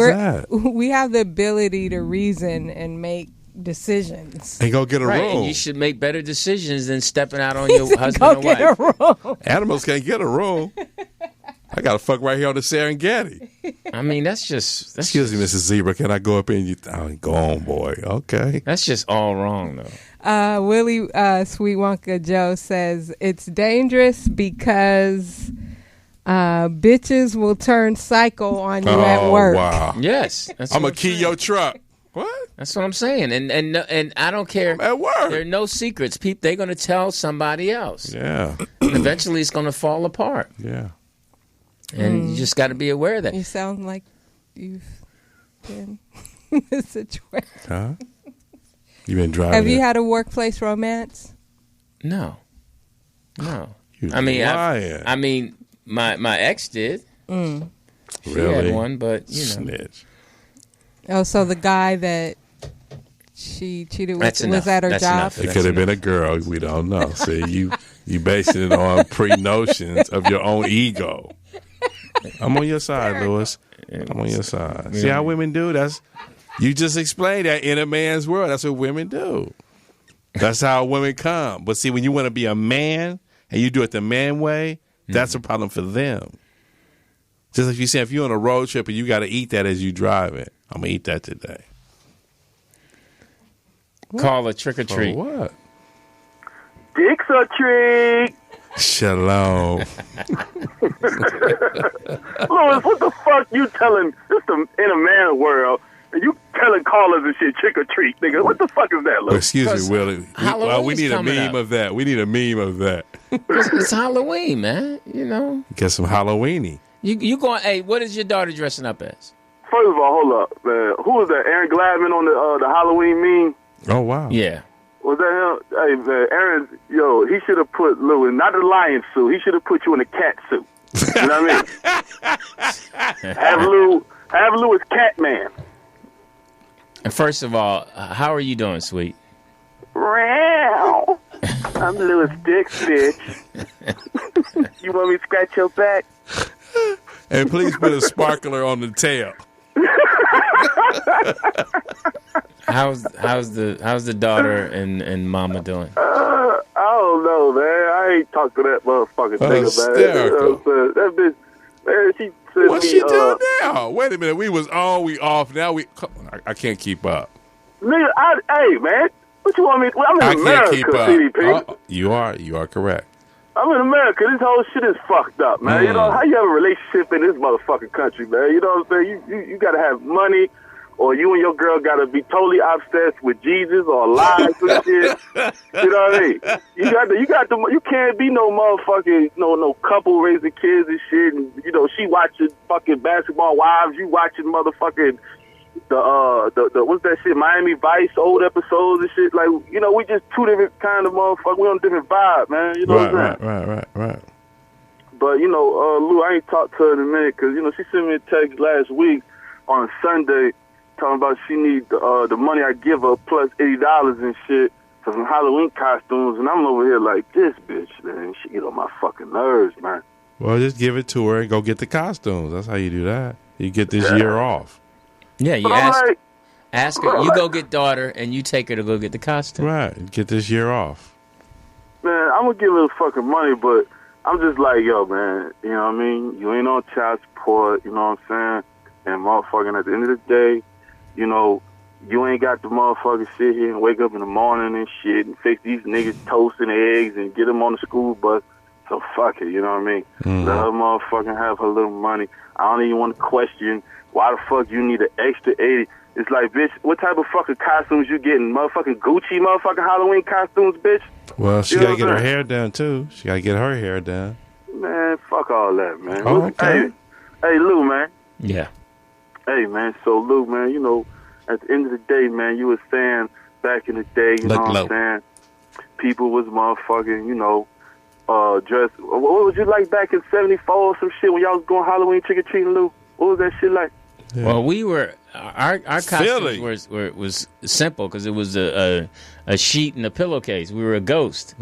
we have the ability to reason and make decisions. And go get a room. And you should make better decisions than stepping out on your husband or wife. A room. Animals can't get a room. I got to fuck right here on the Serengeti. I mean, that's just... Excuse me, Mrs. Zebra. Can I go up in you? Go on, boy. Okay. That's just all wrong, though. Willie Sweet Wonka Joe says, it's dangerous because bitches will turn psycho on you at work. Wow. Yes. I'm going to key your truck. What? That's what I'm saying. And I don't care. At work. There are no secrets. They're going to tell somebody else. Yeah. And eventually it's going to fall apart. Yeah. And you just got to be aware of that. You sound like you've been in this situation. Huh? You been driving? Have you had a workplace romance? No. You I mean, lying. my ex did. Mm. She Really? had one, but you know. Snitch. Oh, so the guy that she cheated with was at her That's job? enough. It could have been a girl. We don't know. See, you basing it on pre-notions of your own ego. I'm on your side, Lewis. I'm on your side. See how women do? You just explained that in a man's world. That's what women do. That's how women come. But see, when you want to be a man and you do it the man way, that's a problem for them. Just like you said, if you're on a road trip and you got to eat that as you drive it, I'm going to eat that today. Call a trick or treat. What? Dick's a treat. Shalom. Louis, what the fuck you telling? In a man world, and you telling callers and shit trick or treat, nigga. What the fuck is that, Louis? Excuse me, Willie. We need a meme up. of that. We need a meme of that. It's Halloween, man. You know. Get some Halloweeny. You going? Hey, what is your daughter dressing up as? First of all, hold up, man. Who was that? Aaron Gladman on the Halloween meme? Oh wow. Yeah. Was that him? Hey, man, Aaron, he should have put Louis, not the lion suit. He should have put you in a cat suit. You know what I mean? Have Lou as Catman. And first of all, how are you doing, sweet? Wow. I'm Louis Dix, bitch. You want me to scratch your back? And please put a sparkler on the tail. How's the daughter and mama doing? I don't know, man. I ain't talked to that motherfucking nigga, man. Hysterical. That bitch, man, she said What's she doing now? Wait a minute. We off. Now I can't keep up. Nigga, hey, man. What you want me? I'm in America, can't keep up. TDP. You are correct. I'm in America. This whole shit is fucked up, man. You know, how you have a relationship in this motherfucking country, man? You know what I'm saying? You got to have money, or you and your girl got to be totally obsessed with Jesus or lies and shit. You know what I mean? You can't be no motherfucking, no couple raising kids and shit. And, you know, she watching fucking Basketball Wives. You watching motherfucking the what's that shit? Miami Vice old episodes and shit. Like, you know, we just two different kind of motherfuckers. We on a different vibe, man. You know what I'm saying? Right. But, you know, Lou, I ain't talked to her in a minute because, you know, she sent me a text last week on Sunday talking about she need the money I give her plus $80 and shit for some Halloween costumes. And I'm over here like, this bitch, man, she get on my fucking nerves, man. Well, just give it to her and go get the costumes. That's how you do that. You get this year off. Yeah, you ask her. You go get daughter, and you take her to go get the costume. Right, get this year off. Man, I'm going to give her the fucking money, but I'm just like, yo, man, you know what I mean? You ain't on child support, you know what I'm saying? And motherfucking at the end of the day, you know, you ain't got the motherfucker sit here and wake up in the morning and shit and fix these niggas toast and eggs and get them on the school bus. So fuck it, you know what I mean? Let her motherfucking have her little money. I don't even want to question why the fuck you need an extra 80. It's like, bitch, what type of fucking costumes you getting? Motherfucking Gucci motherfucking Halloween costumes, bitch? Well, she got to get her hair done, too. She got to get her hair done. Man, fuck all that, man. Oh, okay. Hey, Lou, man. Yeah. Hey, man, so, Lou, man, you know, at the end of the day, man, you were saying back in the day, you know what I'm saying? People was motherfucking, you know, dressed. What was you like back in 74 or some shit when y'all was going Halloween trick-or-treating, Lou? What was that shit like? Yeah. Well, we were our costumes was simple because it was a sheet and a pillowcase. We were a ghost,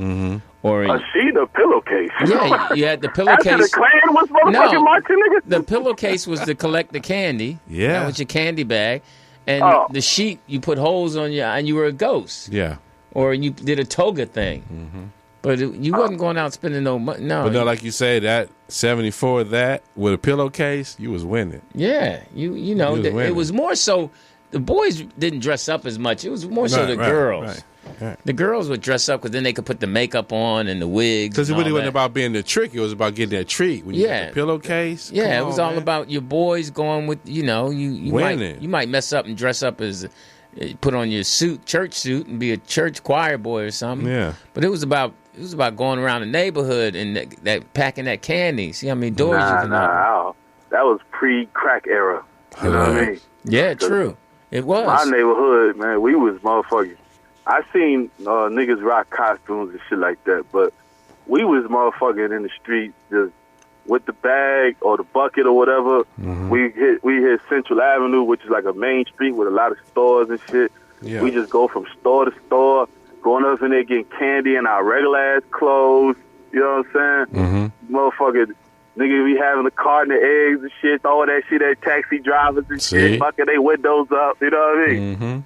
or a sheet, a pillowcase. Yeah, you had the pillowcase. After the Klan was motherfucking marching, nigga. The pillowcase was to collect the candy. Yeah, that was your candy bag, and the sheet you put holes on and you were a ghost. Yeah, or you did a toga thing. But you wasn't going out spending no money. No, but no, like you say, that 74, that with a pillowcase, you was winning. Yeah, you know, it was more so. The boys didn't dress up as much. It was more so the girls. Right. The girls would dress up because then they could put the makeup on and the wigs. Because it really wasn't about being the trick. It was about getting that treat. When you get the pillowcase. Yeah, it was all about your boys going with, you know, you might mess up and dress up as, put on your church suit and be a church choir boy or something. Yeah. But it was about going around the neighborhood and that packing that candy. See how many doors you can open. That was pre-crack era. You know what I mean? Yeah, true. It was. My neighborhood, man, we was motherfuckers. I seen niggas rock costumes and shit like that, but we was motherfucking in the street just with the bag or the bucket or whatever. Mm-hmm. We hit Central Avenue, which is like a main street with a lot of stores and shit. Yeah. We just go from store to store, going up in there getting candy in our regular ass clothes. You know what I'm saying? Mm-hmm. Motherfucker, nigga be having a carton of eggs and shit, all that shit at taxi drivers and shit, fucking they windows up. You know what I mean? Mm-hmm.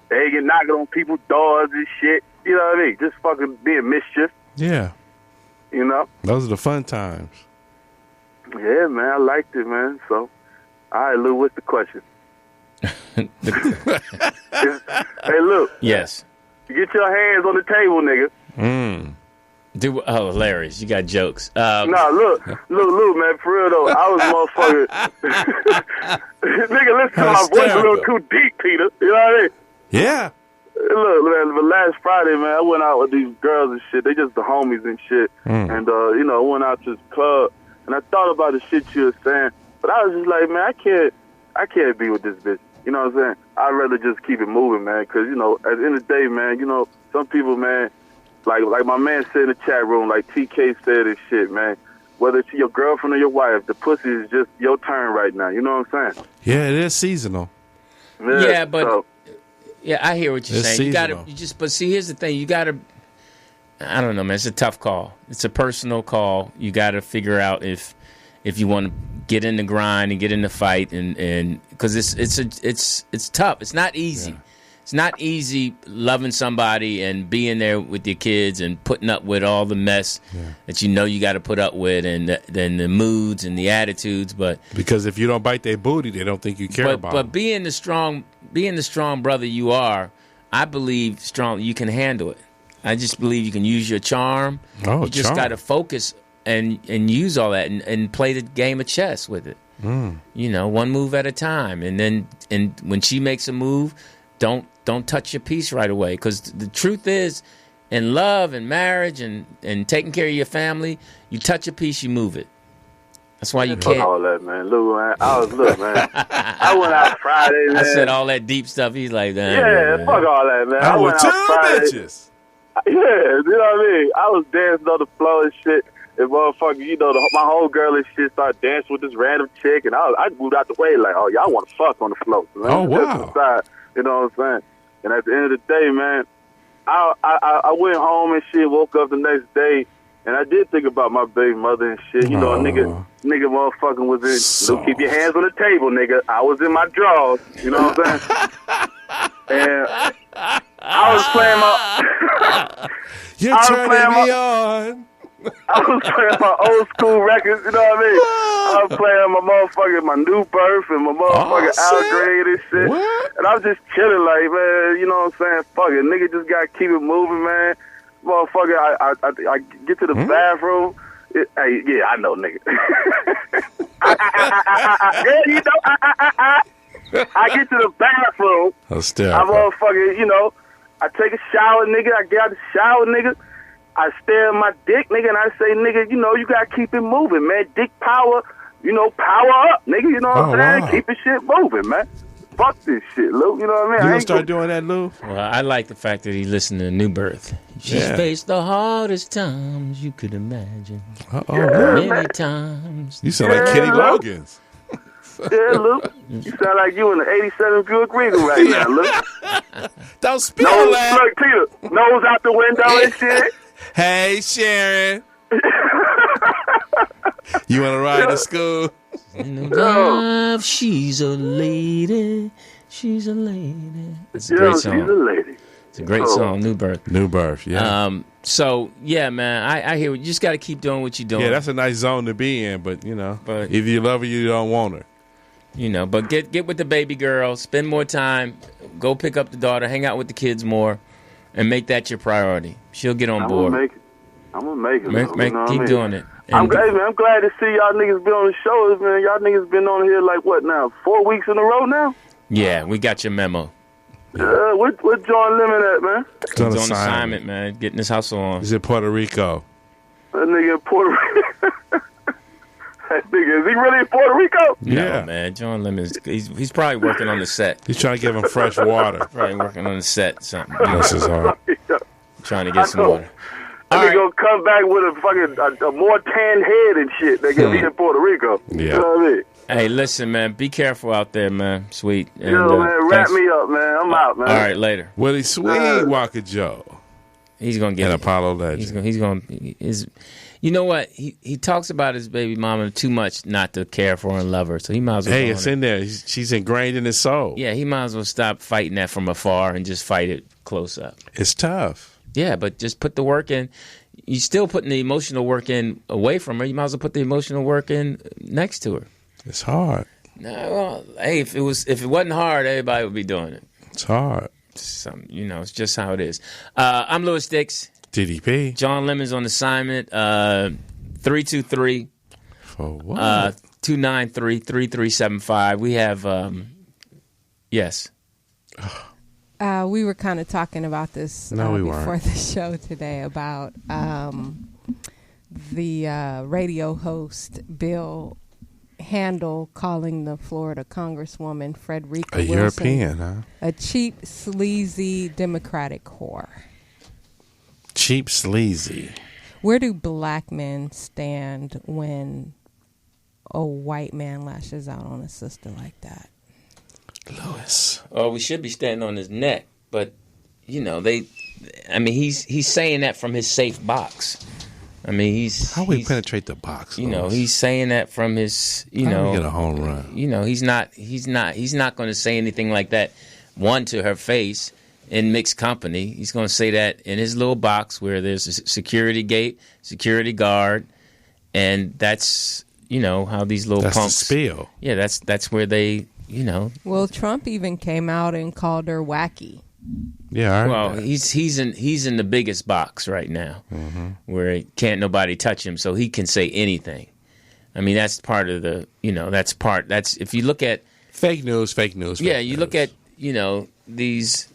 They get knocking on people's doors and shit. You know what I mean? Just fucking being mischief. Yeah. You know? Those are the fun times. Yeah, man. I liked it, man. So, all right, Lou, what's the question? Hey, Lou. Yes. Get your hands on the table, nigga. Hilarious. You got jokes. Look, man, for real, though. I was motherfucker. Nigga, listen to my voice a little too deep, Peter. You know what I mean? Yeah. Look, man, but last Friday, man, I went out with these girls and shit. They just the homies and shit. And, I went out to this club, and I thought about the shit you were saying, but I was just like, man, I can't be with this bitch. You know what I'm saying? I'd rather just keep it moving, man, because, you know, at the end of the day, man, you know, some people, man, like my man said in the chat room, like TK said and shit, man, whether it's your girlfriend or your wife, the pussy is just your turn right now. You know what I'm saying? Yeah, it is seasonal. Yeah, but... Yeah, I hear what you're saying. But see, here's the thing. You gotta, I don't know, man. It's a tough call. It's a personal call. You gotta figure out if you want to get in the grind and get in the fight, and because it's tough. It's not easy. Yeah. It's not easy loving somebody and being there with your kids and putting up with all the mess that you know you got to put up with, and then the moods and the attitudes. But because if you don't bite their booty, they don't think you care about them. But being the strong brother you are, I believe you can handle it. I just believe you can use your charm. You just got to focus and use all that and play the game of chess with it. You know, one move at a time, and when she makes a move, don't touch your piece right away, because the truth is, in love and marriage and taking care of your family, you touch a piece, you move it. That's why you can't. Fuck all that, man. Lou, man. Man. I went out Friday, man. I said all that deep stuff. He's like, yeah, fuck all that, man. I went out Friday. Bitches. Yeah, you know what I mean? I was dancing on the floor and shit. And motherfucker, you know, my whole girl and shit started dancing with this random chick, and I moved out the way like, oh, y'all want to fuck on the floor. Man. Oh, wow. You know what I'm saying? And at the end of the day, man, I went home and shit, woke up the next day, and I did think about my baby mother and shit. You know, a nigga motherfucking was in, so keep your hands on the table, nigga. I was in my drawers, you know what I'm saying? And I was playing my... You're turning me on. I was playing my old school records, you know what I mean? I was playing my motherfucking, my New Birth and my motherfucking Al Grade and shit. What? And I was just chilling like, man, you know what I'm saying? Fuck it, nigga just gotta keep it moving, man. Motherfucker, I get to the bathroom. Yeah, I know, nigga. Yeah, you know, I get to the bathroom. Hysterical. I motherfucking, you know, I take a shower, nigga. I get out the shower, nigga. I stare at my dick, nigga, and I say, nigga, you know, you gotta keep it moving, man. Dick power, you know, power up, nigga. You know what I'm saying? Wow. Keep the shit moving, man. Fuck this shit, Lou. You know what I mean? You gonna start doing that, Lou? Well, I like the fact that he listened to New Birth. She's faced the hardest times you could imagine. Many times. You sound like Kenny Loggins. Yeah, Lou. You sound like you in the 87 Buick Regal right now, Lou. Don't spill that. Look, Peter, nose out the window and shit. Hey, Sharon. You want to ride to school? Love, she's a lady. She's a lady. It's a great song. She's a lady. It's a great song, New Birth. New Birth, yeah. So, yeah, man, I hear you. You just got to keep doing what you're doing. Yeah, that's a nice zone to be in, but, you know, if you love her, you don't want her. You know, but get with the baby girl, spend more time, go pick up the daughter, hang out with the kids more, and make that your priority. She'll get on board. I'm going to make it. Keep doing it. I'm glad to see y'all niggas be on the shows, man. Y'all niggas been on here like, what now, 4 weeks in a row now? Yeah, we got your memo. Where John Lemon at, man? He's on assignment, man. Getting his hustle on. He's in Puerto Rico. That nigga in Puerto Rico. That nigga, is he really in Puerto Rico? Yeah, no, man. John Lemon, he's probably working on the set. He's trying to give him fresh water. Probably working on the set, something. Bless his heart. Trying to get some water. That nigga gonna come back with a fucking a more tan head and shit. They can be in Puerto Rico. Yeah. You know what I mean? Hey, listen, man. Be careful out there, man. Sweet. And, Yo, man, wrap me up, man. I'm out, man. All right, later. Willie Sweet, Walker Joe. He's gonna get an it. Apollo legend. He's gonna. You know what? He talks about his baby mama too much not to care for and love her. So he might as well. Hey, it's in there. She's ingrained in his soul. Yeah, he might as well stop fighting that from afar and just fight it close up. It's tough. Yeah, but just put the work in. You're still putting the emotional work in away from her. You might as well put the emotional work in next to her. It's hard. No, well, hey, if it wasn't hard, everybody would be doing it. It's hard. It's just how it is. I'm Louis Dix. TDP. John Lemon's on assignment. 323 for what? 293-3375. We have yes. We were kind of talking about this before the show today about the radio host Bill Handel calling the Florida Congresswoman Frederica Wilson European, huh? A cheap, sleazy Democratic whore. Cheap, sleazy. Where do black men stand when a white man lashes out on a sister like that? Louis. Oh, we should be standing on his neck, but he's saying that from his safe box. I mean, how we penetrate the box? He's saying that from his, how we get a home run. He's not going to say anything like that. One, to her face in mixed company. He's going to say that in his little box where there's a security gate, security guard, and that's how these little punks. That's the spiel. Yeah, that's where they. Well, Trump even came out and called her wacky. Yeah. Well, he's in the biggest box right now, where can't nobody touch him, so he can say anything. I mean, that's part of the. That's if you look at fake news. Yeah, you look at these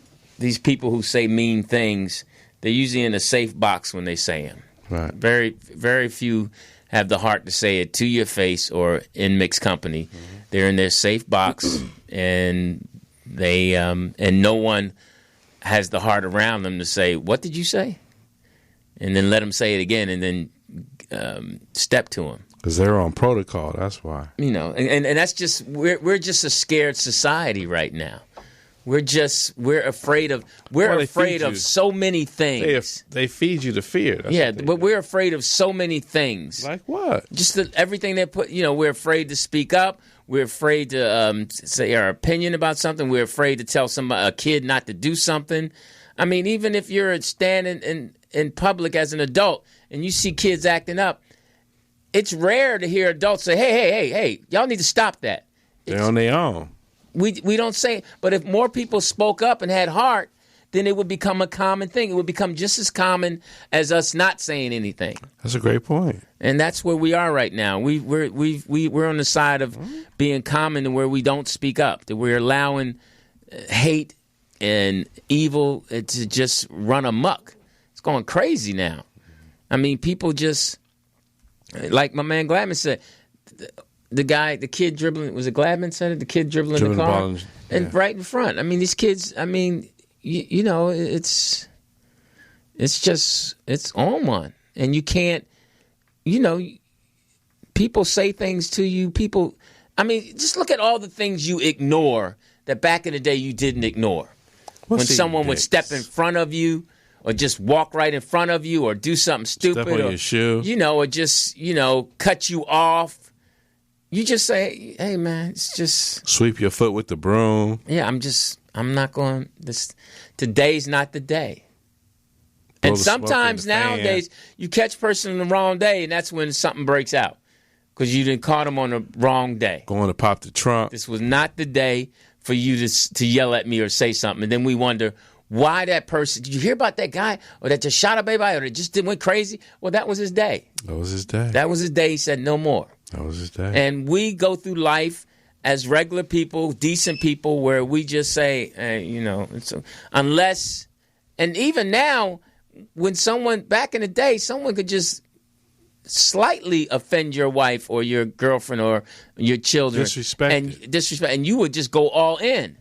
people who say mean things. They're usually in a safe box when they say them. Right. Very, very few have the heart to say it to your face or in mixed company. They're in their safe box, and they and no one has the heart around them to say, "What did you say?" And then let them say it again, and then step to them. Because they're on protocol. That's why. And that's just we're just a scared society right now. We're afraid of so many things. They feed you the fear. But we're afraid of so many things. Like what? Just everything they put. We're afraid to speak up. We're afraid to say our opinion about something. We're afraid to tell a kid not to do something. I mean, even if you're standing in public as an adult and you see kids acting up, it's rare to hear adults say, hey, y'all need to stop that. They're on their own. We don't say, but if more people spoke up and had heart, then it would become a common thing. It would become just as common as us not saying anything. That's a great point. And that's where we are right now. We're on the side of being common to where we don't speak up, that we're allowing hate and evil to just run amok. It's going crazy now. I mean, people just, like my man Gladman said, the kid dribbling, was it Gladman said it? The kid dribbling the car? And right in front. I mean, these kids, I mean, it's on one. And you can't, people say things to you. People, I mean, just look at all the things you ignore that back in the day you didn't ignore. When someone would step in front of you or just walk right in front of you or do something stupid. Step on your shoe. Or just, cut you off. You just say, hey, man, it's just... Sweep your foot with the broom. Yeah, I'm not going... Today's not the day. And sometimes nowadays, you catch a person on the wrong day, and that's when something breaks out. Because you didn't caught them on the wrong day. Going to pop the trunk. This was not the day for you to yell at me or say something. And then we wonder, why that person... Did you hear about that guy? Or that just shot a baby? Or that just went crazy? Well, that was his day. That was his day. That was his day. He said no more. That was his day. And we go through life as regular people, decent people, where we just say, hey, unless, and even now, when someone, back in the day, someone could just slightly offend your wife or your girlfriend or your children. Disrespect. And you would just go all in.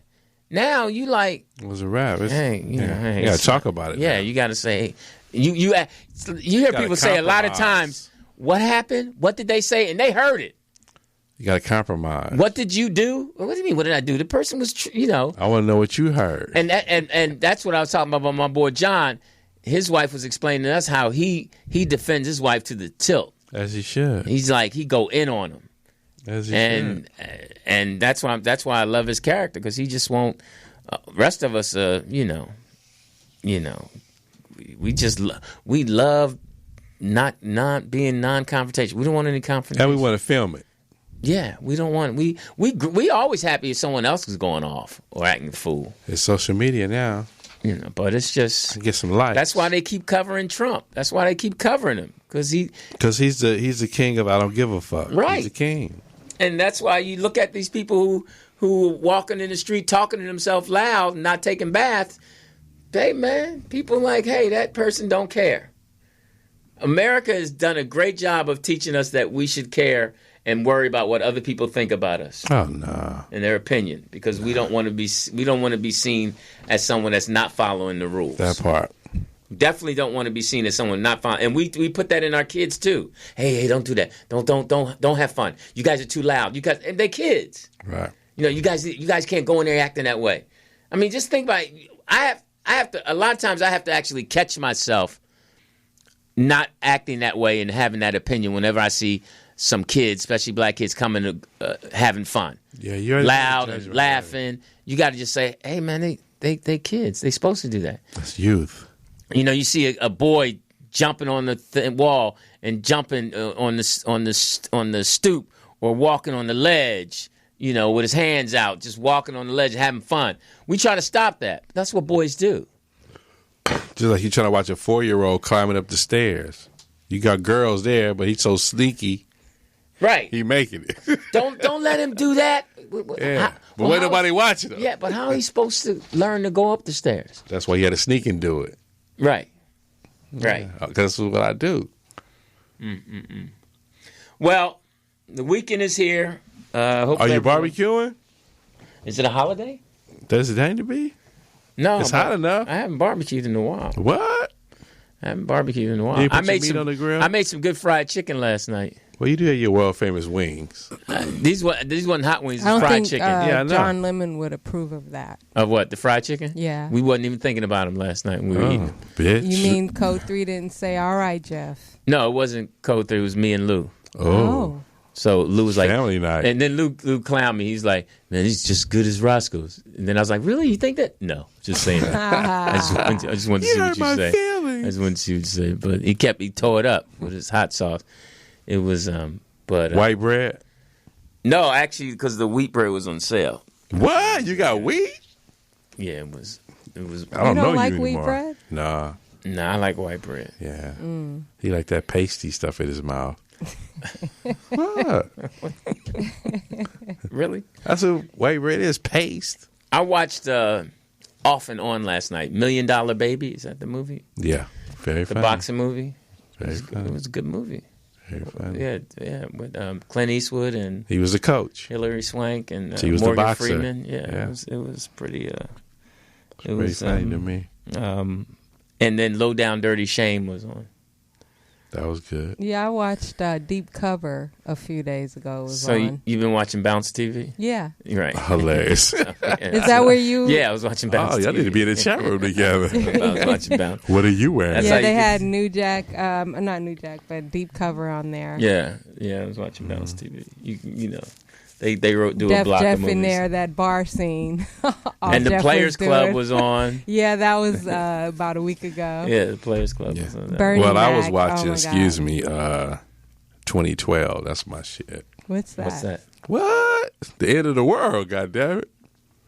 Now you like. It was a rap. Hey, you got to talk about it. Yeah, now. you got to say, you hear people say a lot of times, what happened? What did they say? And they heard it. You got to compromise. What did you do? What do you mean? What did I do? The person was, I want to know what you heard. And that's what I was talking about my boy John. His wife was explaining to us how he defends his wife to the tilt. As he should. He's like, he go in on him. As he should. And that's why I love his character, because he just won't. Rest of us, we love not being non-confrontational. We don't want any confrontation. And we want to film it. Yeah, we don't want we always happy if someone else is going off or acting a fool. It's social media now. But it's just get some likes. That's why they keep covering Trump. That's why they keep covering him, because he's the king of I don't give a fuck. Right, he's the king. And that's why you look at these people who walking in the street talking to themselves loud, and not taking baths. Hey man, people like, hey, that person don't care. America has done a great job of teaching us that we should care and worry about what other people think about us. Oh no! In their opinion, because we don't want to be seen as someone that's not following the rules. That part. Definitely don't want to be seen as someone not following. And we put that in our kids too. Hey, don't do that. Don't have fun. You guys are too loud. You guys, and they kids. Right. You guys can't go in there acting that way. I mean, just think about it. I have to. A lot of times, I have to actually catch myself not acting that way and having that opinion whenever I see some kids, especially black kids, coming to having fun. Yeah, you're loud and laughing. Right. You got to just say, "Hey, man, they kids. They supposed to do that." That's youth. You see a boy jumping on the wall and jumping on the stoop, or walking on the ledge. With his hands out, just walking on the ledge, having fun. We try to stop that. That's what boys do. Just like you trying to watch a 4-year-old climbing up the stairs. You got girls there, but he's so sneaky. Right. He making it. Don't let him do that. Yeah. But ain't nobody watching him. Yeah, but how are he supposed to learn to go up the stairs? That's why he had to sneak and do it. Right. Right. Because that's what I do. Well, the weekend is here. Are you barbecuing? Is it a holiday? Does it have to be? No. It's hot enough. I haven't barbecued in a while. What? I haven't barbecued in a while. You put your meat on the grill? I made some good fried chicken last night. Well, you do have your world famous wings. These wasn't hot wings. I don't fried think chicken. Yeah, I know. John Lemon would approve of that. Of what? The fried chicken? Yeah. We wasn't even thinking about them last night when we were eating. Bitch. You mean Code 3 didn't say, all right, Jeff? No, it wasn't Code 3. It was me and Lou. Oh. So Lou was like, family night. And then Lou clowned me. He's like, man, he's just good as Roscoe's. And then I was like, really? You think that? No, just saying that. I just wanted to see what you say. Feelings. I just wanted to see what you say. But he tore it up with his hot sauce. It was, white bread? No, actually, because the wheat bread was on sale. What? You got wheat? Yeah, it was. I don't you know don't like you wheat anymore. bread? Nah. Nah, I like white bread. Yeah. He like that pasty stuff in his mouth. What? Really? That's what white bread is, paste. I watched Off and On last night. $1 Million Baby. Is that the movie? Yeah. Very funny. The boxing movie. Very funny. It was a good movie. Very funny. Yeah. With Clint Eastwood and he was the coach. Hilary Swank and he was Morgan the boxer. Freeman. Yeah. It was pretty. It was funny to me. And then Low Down Dirty Shame was on. That was good. Yeah, I watched Deep Cover a few days ago. It was So on. You've been watching Bounce TV? Yeah. Right. Hilarious. Is that where you? Yeah, I was watching Bounce TV. Y'all need to be in the chat room together. I was watching Bounce. What are you wearing? Yeah, they had New Jack, not New Jack, but Deep Cover on there. Yeah, I was watching Bounce TV. You know, they do a Def block Jeff of movies. in there, that bar scene. And the Jeff Players Club doing. was on. Yeah, that was about a week ago. Yeah, the Players Club was on. Bernie Well, I was Mac. watching, Oh my God. 2012. That's my shit. What's that? What's that? What? The end of the world, goddammit.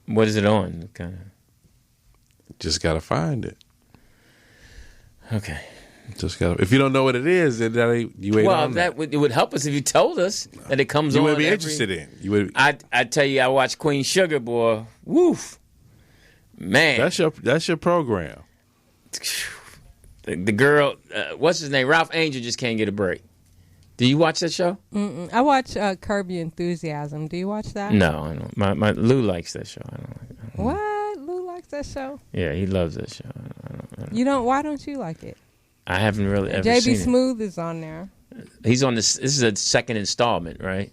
What is it on? Kind Just got to find it. of. Okay. Just gotta, if you don't know what it is, then you ain't on that. It would help us if you told us that it comes on. You would be interested in. You would. I tell you, I watch Queen Sugar, boy. Woof, man. That's your program. The girl, what's his name? Ralph Angel just can't get a break. Do you watch that show? I watch Curb Your Enthusiasm. Do you watch that? No, I don't. My Lou likes that show. I don't like it. What? Lou likes that show? Yeah, he loves that show. I don't. You don't? Why don't you like it? I haven't really ever seen it. JB Smooth is on there. He's on this. This is a second installment, right?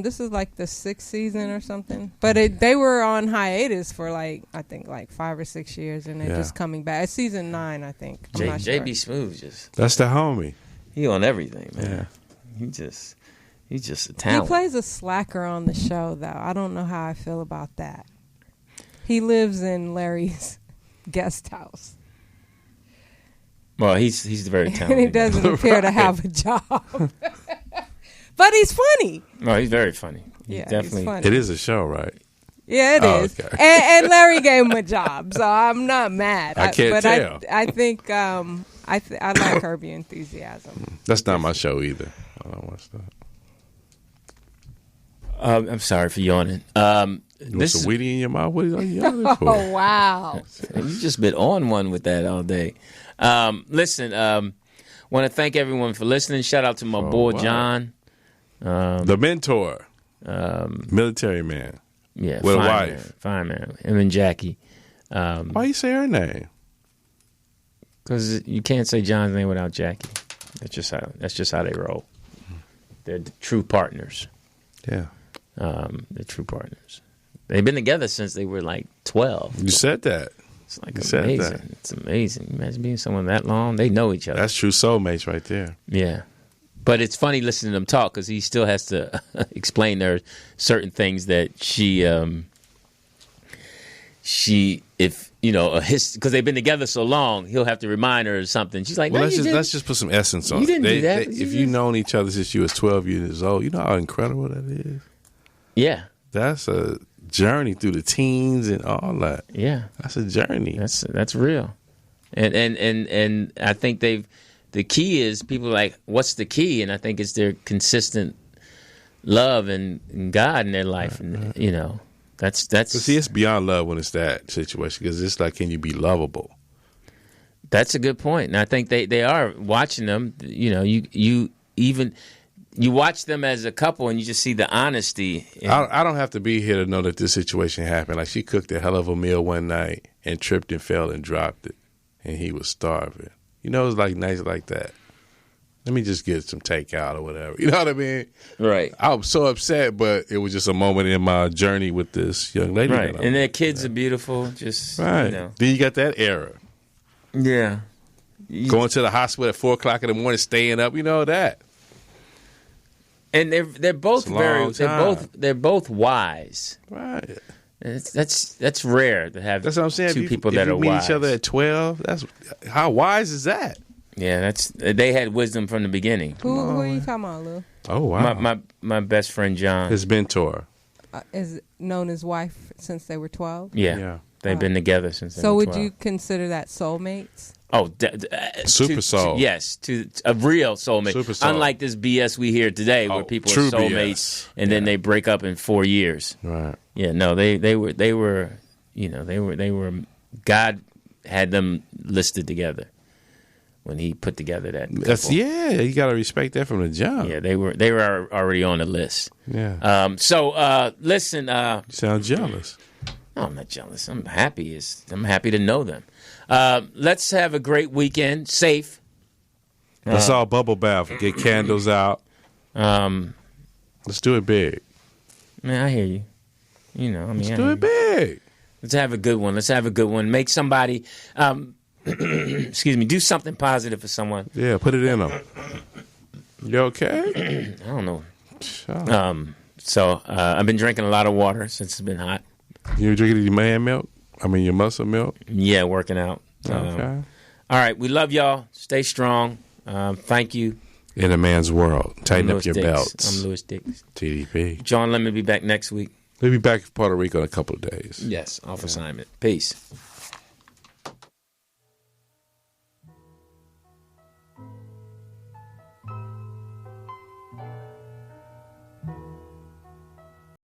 This is like the 6th season or something. But they were on hiatus for I think 5 or 6 years, and they're just coming back. It's season 9, I think. I'm not sure. JB Smooth just. That's the homie. He on everything, man. Yeah. He's just a talent. He plays a slacker on the show, though. I don't know how I feel about that. He lives in Larry's guest house. Well, he's very talented. And he doesn't appear to have a job. But he's funny. No, he's very funny. He's definitely. funny. It is a show, right? Yeah, it is. Okay. And Larry gave him a job, so I'm not mad. I can't tell. I think I like Curb Your Enthusiasm. That's not my show either. I don't watch that. I'm sorry for yawning. This is a Wheatie in your mouth. What are you yawning for? Oh, wow. You just been on one with that all day. Listen, want to thank everyone for listening. Shout out to my boy John. The mentor. Military man. Yeah. With a wife. Fine man. Him and Jackie. Why you say her name? Because you can't say John's name without Jackie. That's just how they roll. They're the true partners. Yeah. They're true partners. They've been together since they were like 12. You said that. It's like amazing. It's amazing. Imagine being someone that long. They know each other. That's true soulmates right there. Yeah. But it's funny listening to them talk because he still has to explain there certain things that because they've been together so long, he'll have to remind her of something. She's like, well, let's just put some essence on it. You didn't do that. If you've known each other since you was 12 years old, you know how incredible that is? Yeah. That's a journey through the teens and all that. Yeah. That's a journey. That's real. And I think the key is people are like, what's the key? And I think it's their consistent love and God in their life. And, that's. But see, it's beyond love when it's that situation because it's like, can you be lovable? That's a good point. And I think they are watching them. You watch them as a couple and you just see the honesty. I don't have to be here to know that this situation happened. Like she cooked a hell of a meal one night and tripped and fell and dropped it. And he was starving. It was like nice like that. Let me just get some takeout or whatever. You know what I mean? Right. I was so upset, but it was just a moment in my journey with this young lady. Right. And their kids are beautiful. Just right. Then you got that era. Yeah. Going to the hospital at 4 o'clock in the morning, staying up. You know that. And they're both they're both wise. Right. That's rare to have. That's what I'm saying. Two people that are wise. If you meet each other at 12, that's how wise is that? Yeah, they had wisdom from the beginning. Who are you talking about, Lou? Oh wow, my best friend John, his mentor, is known his wife since they were 12. Yeah. They've been together since. So would you consider that soulmates? Oh, super soul. Yes, to a real soulmate. Super soul. Unlike this BS we hear today, where people are soulmates BS. and then they break up in 4 years. Right. Yeah. No, they were. God had them listed together when He put together that couple. You got to respect that from the jump. Yeah, they were already on the list. Yeah. So listen. You sound jealous. No, I'm not jealous. I'm happy. I'm happy to know them. Let's have a great weekend. Safe. Let's all bubble bath. Get candles out. Let's do it big. Man, I hear you. Let's do it big. Let's have a good one. Make somebody, excuse me, do something positive for someone. Yeah, put it in them. You okay? I don't know. Sure. So I've been drinking a lot of water since it's been hot. You drinking your man milk? Your muscle milk? Yeah, working out. Okay. All right, we love y'all. Stay strong. Thank you. In a man's world. Tighten up your belts. I'm Louis Dix. TDP. John, let me be back next week. We'll be back in Puerto Rico in a couple of days. Yes, off assignment. Peace.